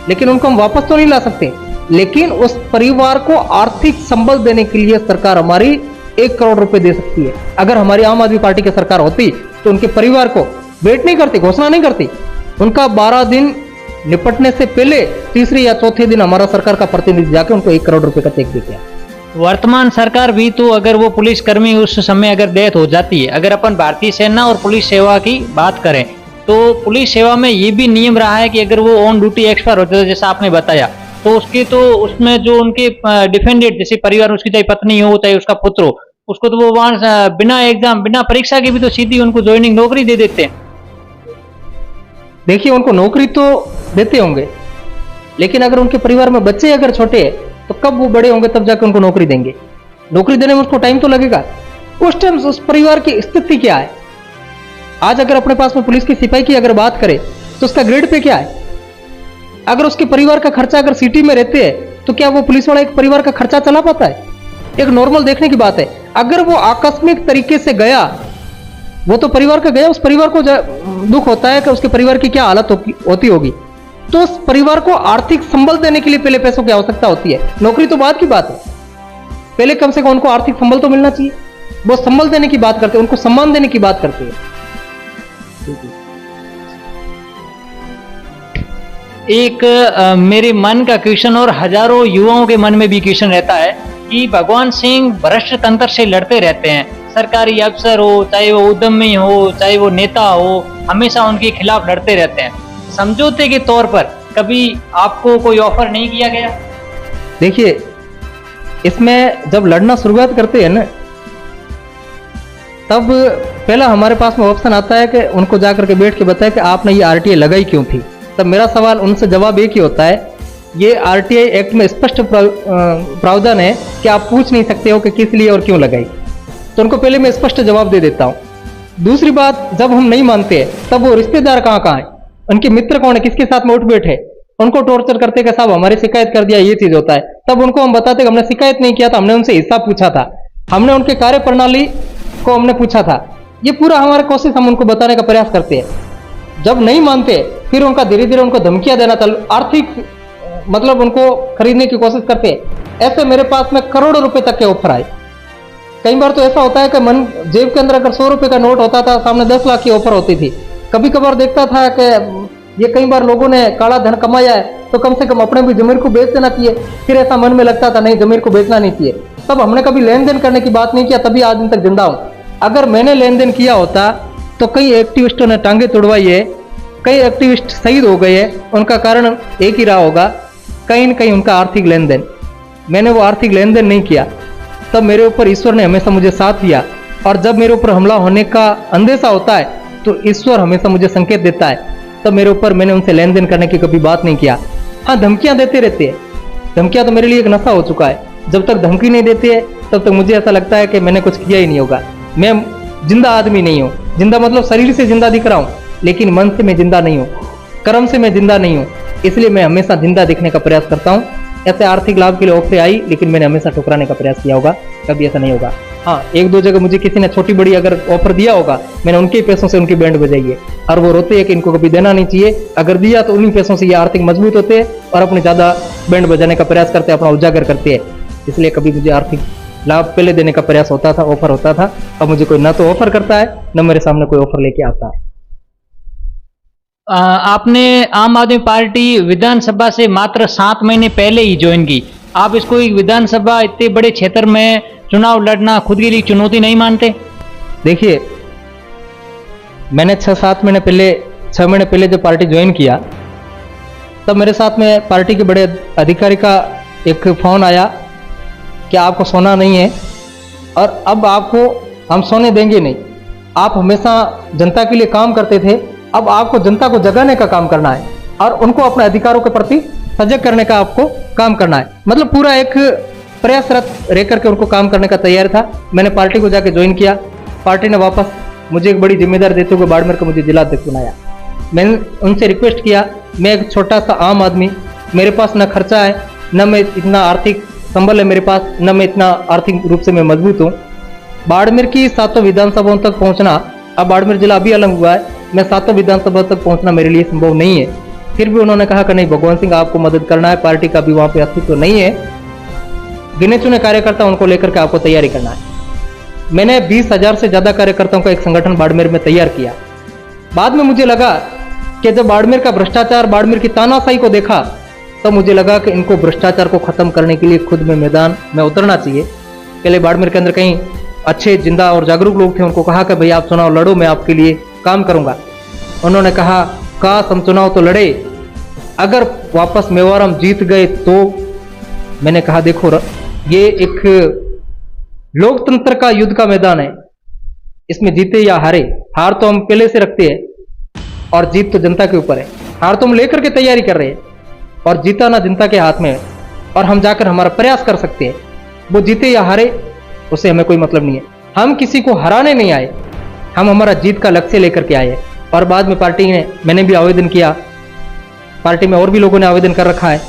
B: लेकिन उनको हम वापस तो नहीं ला सकते, लेकिन उस परिवार को आर्थिक संबल देने के लिए सरकार हमारी 1 करोड़ रुपए दे सकती है। अगर हमारी आम आदमी पार्टी की सरकार होती तो उनके परिवार को वेट नहीं करती, घोषणा नहीं करती, उनका 12 दिन निपटने से पहले तीसरे या चौथे दिन हमारा सरकार का प्रतिनिधि जाके उनको 1 करोड़ रुपए का चेक दे दिया।
A: वर्तमान सरकार भी तो अगर वो पुलिसकर्मी उस समय अगर डेथ हो जाती है, अगर अपन भारतीय सेना और पुलिस सेवा की बात करें तो पुलिस सेवा में ये भी नियम रहा है कि अगर वो ऑन ड्यूटी एक्सपायर होते थे जैसा आपने बताया, तो उसके तो उसमें जो उनके डिफेंडेड जैसे परिवार, उसकी चाहे पत्नी हो चाहे उसका पुत्र हो, उसको तो वो वहां बिना एग्जाम बिना परीक्षा के भी तो सीधी उनको ज्वाइनिंग नौकरी दे देते हैं।
B: देखिए, उनको नौकरी तो देते होंगे, लेकिन अगर उनके परिवार में बच्चे अगर छोटे हैं तो कब वो बड़े होंगे तब जाकर उनको नौकरी देंगे। नौकरी देने में उसको टाइम तो लगेगा। उस टाइम उस परिवार की स्थिति क्या है। आज अगर अपने पास में पुलिस के सिपाही की अगर बात करें तो उसका ग्रेड पे क्या है। अगर उसके परिवार का खर्चा अगर सिटी में रहते हैं तो क्या वो पुलिस वाला एक परिवार का खर्चा चला पाता है। एक नॉर्मल देखने की बात है। अगर वो आकस्मिक तरीके से गया, वो तो परिवार का गया, उस परिवार को दुख होता है कि उसके परिवार की क्या हालत होती होगी, तो उस परिवार को आर्थिक संबल देने के लिए पहले पैसों की आवश्यकता होती है। नौकरी तो बाद की बात है, पहले कम से कम उनको आर्थिक संबल तो मिलना चाहिए। वो संबल देने की बात करते हैं, उनको सम्मान देने की बात करते हैं।
A: एक मेरे मन का क्वेश्चन और हजारों युवाओं के मन में भी क्वेश्चन रहता है कि भगवान सिंह भ्रष्ट तंत्र से लड़ते रहते हैं। सरकारी अफसर हो, चाहे वो उद्यमी हो, चाहे वो नेता हो, हमेशा उनके खिलाफ लड़ते रहते हैं। समझौते के तौर पर कभी आपको कोई ऑफर नहीं किया गया?
B: देखिए, इसमें जब लड़ना शुरुआत करते हैं ना, तब पहला हमारे पास में ऑप्शन आता है कि उनको जाकर के बैठ के बताया कि आपने ये आरटीआई लगाई क्यों थी। तब मेरा सवाल उनसे जवाब एक ही होता है, ये आरटीआई एक्ट में स्पष्ट प्रावधान है कि आप पूछ नहीं सकते हो कि किस लिए और क्यों लगाई। तो उनको पहले मैं स्पष्ट जवाब दे देता हूँ। दूसरी बात, जब हम नहीं मानते तब वो रिश्तेदार कहाँ कहाँ है, उनके मित्र कौन है, किसके साथ में उठ बैठे, उनको टॉर्चर करते कि साहब हमारी शिकायत कर दिया, ये चीज होता है। तब उनको हम बताते कि हमने शिकायत नहीं किया था, हमने उनसे हिसाब पूछा था, हमने उनके कार्य प्रणाली को हमने पूछा था। ये पूरा हमारा कोशिश हम उनको बताने का प्रयास करते हैं। जब नहीं मानते फिर उनका धीरे धीरे उनको धमकियां देना चालू, आर्थिक मतलब उनको खरीदने की कोशिश करते हैं। ऐसे मेरे पास में करोड़ों रुपए तक के ऑफर आए। कई बार तो ऐसा होता है कि मन जेब के अंदर अगर 100 रुपए का नोट होता था, सामने 10 लाख की ऑफर होती थी। कभी कभार देखता था कि ये कई बार लोगों ने काला धन कमाया है तो कम से कम अपने भी जमीर को बेच देना चाहिए। फिर ऐसा मन में लगता था नहीं, जमीर को बेचना नहीं चाहिए। तब हमने कभी लेन देन करने की बात नहीं किया, तभी आज दिन तक जिंदा हूं। अगर मैंने लेन देन किया होता तो कई एक्टिविस्टों ने टांगे तोड़वाई है, कई एक्टिविस्ट शहीद हो गए हैं। उनका कारण एक ही रहा होगा, कहीं न कहीं उनका आर्थिक लेन देन। मैंने वो आर्थिक लेन देन नहीं किया, तब मेरे ऊपर ईश्वर ने हमेशा मुझे साथ दिया। और जब मेरे ऊपर हमला होने का अंदेशा होता है तो ईश्वर हमेशा मुझे संकेत देता है, तब मेरे ऊपर मैंने उनसे लेन देन करने की कभी बात नहीं किया। हाँ, धमकियां देते रहते हैं, धमकियां तो मेरे लिए एक नशा हो चुका है। जब तक धमकी नहीं देते है तब तक मुझे ऐसा लगता है कि मैंने कुछ किया ही नहीं होगा। मैं जिंदा आदमी नहीं हूँ। जिंदा मतलब शरीर से जिंदा दिख रहा हूँ, लेकिन मन से मैं जिंदा नहीं हूँ, कर्म से मैं जिंदा नहीं हूँ। इसलिए मैं हमेशा जिंदा दिखने का प्रयास करता हूँ। ऐसे आर्थिक लाभ के लिए ऑफर आई, लेकिन मैंने हमेशा ठुकराने का प्रयास किया होगा, कभी ऐसा नहीं होगा। हाँ, एक दो जगह मुझे किसी ने छोटी बड़ी अगर ऑफर दिया होगा, मैंने उनके पैसों से उनकी बैंड बजाई है। और वो रोते हैं कि इनको कभी देना नहीं चाहिए, अगर दिया तो उन्हीं पैसों से ये आर्थिक मजबूत होते हैं और अपने ज़्यादा बैंड बजाने का प्रयास करते हैं, अपना उजागर करते हैं। इसलिए कभी मुझे आर्थिक लाभ पहले देने का प्रयास होता था, ऑफर होता था। अब मुझे कोई ना तो ऑफर करता है, न मेरे सामने कोई ऑफर लेके आता है।
A: आपने आम आदमी पार्टी विधानसभा से मात्र 7 महीने पहले ही ज्वाइन की। आप इसको एक विधानसभा इतने बड़े क्षेत्र में चुनाव लड़ना खुद के लिए चुनौती नहीं मानते?
B: देखिए, मैंने 6 महीने पहले जब पार्टी ज्वाइन किया, तब मेरे साथ में पार्टी के बड़े अधिकारी का एक फोन आया कि आपको सोना नहीं है और अब आपको हम सोने देंगे नहीं। आप हमेशा जनता के लिए काम करते थे, अब आपको जनता को जगाने का काम करना है और उनको अपने अधिकारों के प्रति सजग करने का आपको काम करना है। मतलब पूरा एक प्रयासरत रह करके उनको काम करने का तैयार था। मैंने पार्टी को जाके ज्वाइन किया। पार्टी ने वापस मुझे एक बड़ी जिम्मेदारी देते हुए बाड़मेर को मुझे जिला अध्यक्ष बनाया। मैंने उनसे रिक्वेस्ट किया, मैं एक छोटा सा आम आदमी, मेरे पास न खर्चा है, न मैं इतना आर्थिक संबल है मेरे पास, न मैं इतना आर्थिक रूप से मैं मजबूत हूँ। बाड़मेर की 7 विधानसभाओं तक पहुँचना, अब बाड़मेर जिला अभी अलग हुआ है, मैं 7 विधानसभा तक पहुँचना मेरे लिए संभव नहीं है। फिर भी उन्होंने कहा कि नहीं भगवान सिंह, आपको मदद करना है, पार्टी का भी वहाँ पे अस्तित्व तो नहीं है, गिने चुने कार्यकर्ता उनको लेकर के आपको तैयारी करना है। मैंने 20,000 से ज़्यादा कार्यकर्ताओं का एक संगठन बाड़मेर में तैयार किया। बाद में मुझे लगा कि जब बाड़मेर का भ्रष्टाचार, बाड़मेर की तानाशाही को देखा, तब मुझे लगा कि इनको भ्रष्टाचार को खत्म करने के लिए खुद में मैदान में उतरना चाहिए। पहले बाड़मेर के अंदर कहीं अच्छे जिंदा और जागरूक लोग थे, उनको कहा कि भाई आप चुनाव लड़ो, मैं आपके लिए काम करूंगा। उन्होंने कहा काश हम चुनाव तो लड़े, अगर वापस मेवाड़ जीत गए तो। मैंने कहा देखो, ये एक लोकतंत्र का युद्ध का मैदान है, इसमें जीते या हारे, हार तो हम पहले से रखते हैं और जीत तो जनता के ऊपर है। हार तो हम लेकर के तैयारी कर रहे हैं और जीता ना जनता के हाथ में है, और हम जाकर हमारा प्रयास कर सकते हैं। वो जीते या हारे उससे हमें कोई मतलब नहीं है। हम किसी को हराने नहीं आए, हम हमारा जीत का लक्ष्य लेकर के आए। और बाद में पार्टी ने, मैंने भी आवेदन किया, पार्टी में और भी लोगों ने आवेदन कर रखा है,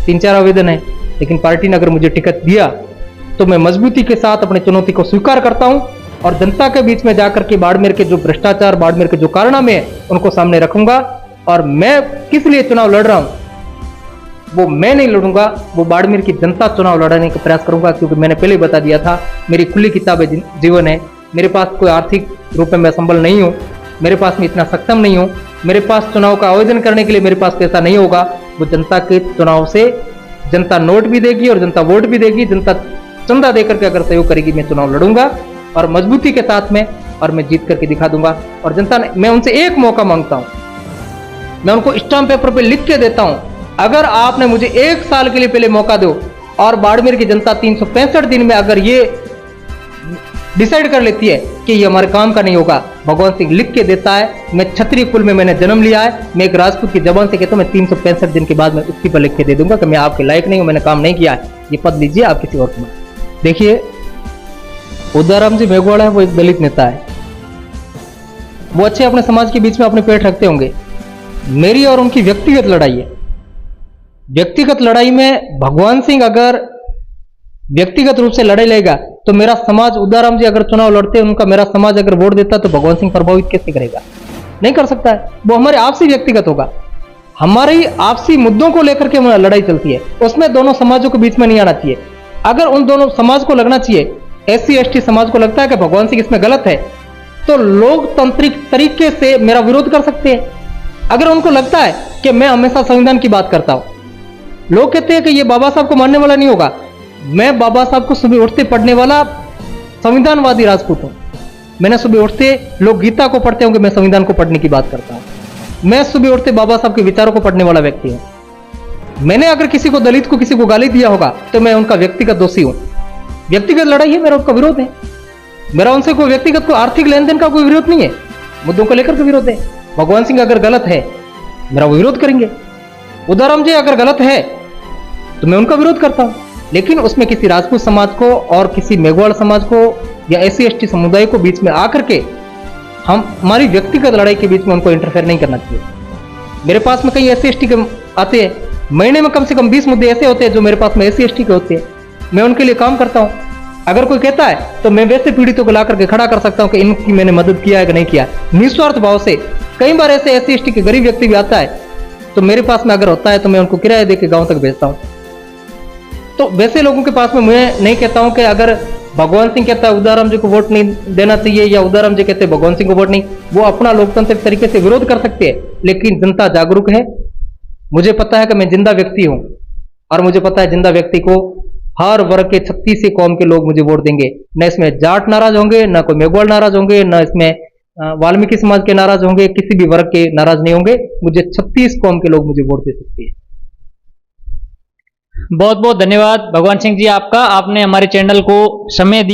B: 3-4 आवेदन है, लेकिन पार्टी ने अगर मुझे टिकट दिया तो मैं मजबूती के साथ अपनी चुनौती को स्वीकार करता हूं और जनता के बीच में जाकर के बाड़मेर के जो भ्रष्टाचार, बाड़मेर के जो कारनामे हैं उनको सामने रखूंगा। और मैं किस लिए चुनाव लड़ रहा हूं वो मैं नहीं लड़ूंगा, वो बाड़मेर की जनता चुनाव लड़ने का प्रयास करूंगा। क्योंकि मैंने पहले बता दिया था, मेरी खुली किताबें जीवन है, मेरे पास कोई आर्थिक रूप में मैं संबल नहीं हूँ, मेरे पास में इतना सक्षम नहीं हूँ, मेरे पास चुनाव का आवेदन करने के लिए मेरे पास पैसा नहीं होगा। वो जनता के चुनाव से जनता नोट भी देगी और जनता वोट भी देगी, जनता चंदा देकर के अगर सहयोग करेगी, मैं चुनाव लड़ूंगा और मजबूती के साथ में, और मैं जीत करके दिखा दूंगा। और जनता ने, मैं उनसे एक मौका मांगता हूं, मैं उनको स्टाम्प पेपर पे लिख के देता हूं, अगर आपने मुझे 1 साल के लिए पहले मौका दो और बाड़मेर की जनता 365 दिन में अगर ये डिसाइड कर लेती है कि ये हमारे काम का नहीं होगा, भगवान सिंह लिख के देता है, मैं क्षत्रिय कुल में मैंने जन्म लिया है, मैं एक राजपूत की जबान से कहता हूं, मैं 365 दिन के बाद मैं इस्तीफा लिख के दे दूंगा कि मैं आपके लायक नहीं हूं, मैंने काम नहीं किया है, ये पद लीजिए, आप किसी और को। देखिए, उदाराम जी मेघवाड़ा है, वो एक दलित नेता है, वो अच्छे अपने समाज के बीच में अपने पेट रखते होंगे। मेरी और उनकी व्यक्तिगत लड़ाई है। व्यक्तिगत लड़ाई में भगवान सिंह अगर व्यक्तिगत रूप से लड़ाई लेगा तो मेरा समाज, उदाराम जी अगर चुनाव लड़ते हैं, उनका मेरा समाज अगर वोट देता तो भगवान सिंह प्रभावित कैसे करेगा? नहीं कर सकता है। वो हमारे आपसी व्यक्तिगत होगा, हमारी आपसी मुद्दों को लेकर के लड़ाई चलती है, उसमें दोनों समाजों के बीच में नहीं आना चाहिए। अगर उन दोनों समाज को लगना चाहिए, SC ST समाज को लगता है कि भगवान सिंह इसमें गलत है, तो लोकतांत्रिक तरीके से मेरा विरोध कर सकते हैं। अगर उनको लगता है कि मैं हमेशा संविधान की बात करता हूं, लोग कहते हैं कि ये बाबा साहब को मानने वाला नहीं होगा। मैं बाबा साहब को सुबह उठते पढ़ने वाला संविधानवादी राजपूत हूं। मैंने सुबह उठते लोग गीता को पढ़ते होंगे, मैं संविधान को पढ़ने की बात करता हूं। मैं सुबह उठते बाबा साहब के विचारों को पढ़ने वाला व्यक्ति हूं। मैंने अगर किसी को, दलित को, किसी को गाली दिया होगा तो मैं उनका व्यक्तिगत दोषी हूं। व्यक्तिगत लड़ाई है, मेरा उनका विरोध है। मेरा उनसे कोई व्यक्तिगत को आर्थिक लेन देन का कोई विरोध नहीं है, मुद्दों को लेकर के विरोध है। भगवान सिंह अगर गलत है, मेरा वो विरोध करेंगे। उदाराम जी अगर गलत है तो मैं उनका विरोध करता हूं, लेकिन उसमें किसी राजपूत समाज को और किसी मेघवाल समाज को या SC/ST समुदाय को बीच में आकर के हमारी व्यक्तिगत लड़ाई के बीच में उनको इंटरफेयर नहीं करना चाहिए। मेरे पास में कई SC/ST के आते हैं, महीने में कम से कम 20 मुद्दे ऐसे होते हैं जो मेरे पास में SC/ST के होते हैं, मैं उनके लिए काम करता हूं। अगर कोई कहता है तो मैं वैसे पीड़ितों को ला करके खड़ा कर सकता हूं कि इनकी मैंने मदद किया है कि नहीं किया, निस्वार्थ भाव से। कई बार ऐसे SC/ST के गरीब व्यक्ति भी आता है तो मेरे पास में अगर होता है तो मैं उनको किराया देके गांव तक भेजता हूं। तो वैसे लोगों के पास में मैं नहीं कहता हूं कि अगर भगवान सिंह कहता है उदाराम जी को वोट नहीं देना चाहिए या उदाराम जी कहते हैं भगवान सिंह को वोट नहीं, वो अपना लोकतांत्रिक तरीके से विरोध कर सकते हैं, लेकिन जनता जागरूक है। मुझे पता है कि मैं जिंदा व्यक्ति हूं और मुझे पता है जिंदा व्यक्ति को हर वर्ग के 36 कौम के लोग मुझे वोट देंगे। न इसमें जाट नाराज होंगे, न कोई मेघवाल नाराज होंगे, न इसमें वाल्मीकि समाज के नाराज होंगे, किसी भी वर्ग के नाराज नहीं होंगे। मुझे 36 कौम के लोग मुझे वोट दे सकते हैं।
A: बहुत बहुत धन्यवाद भगवान सिंह जी आपका, आपने हमारे चैनल को समय दिया।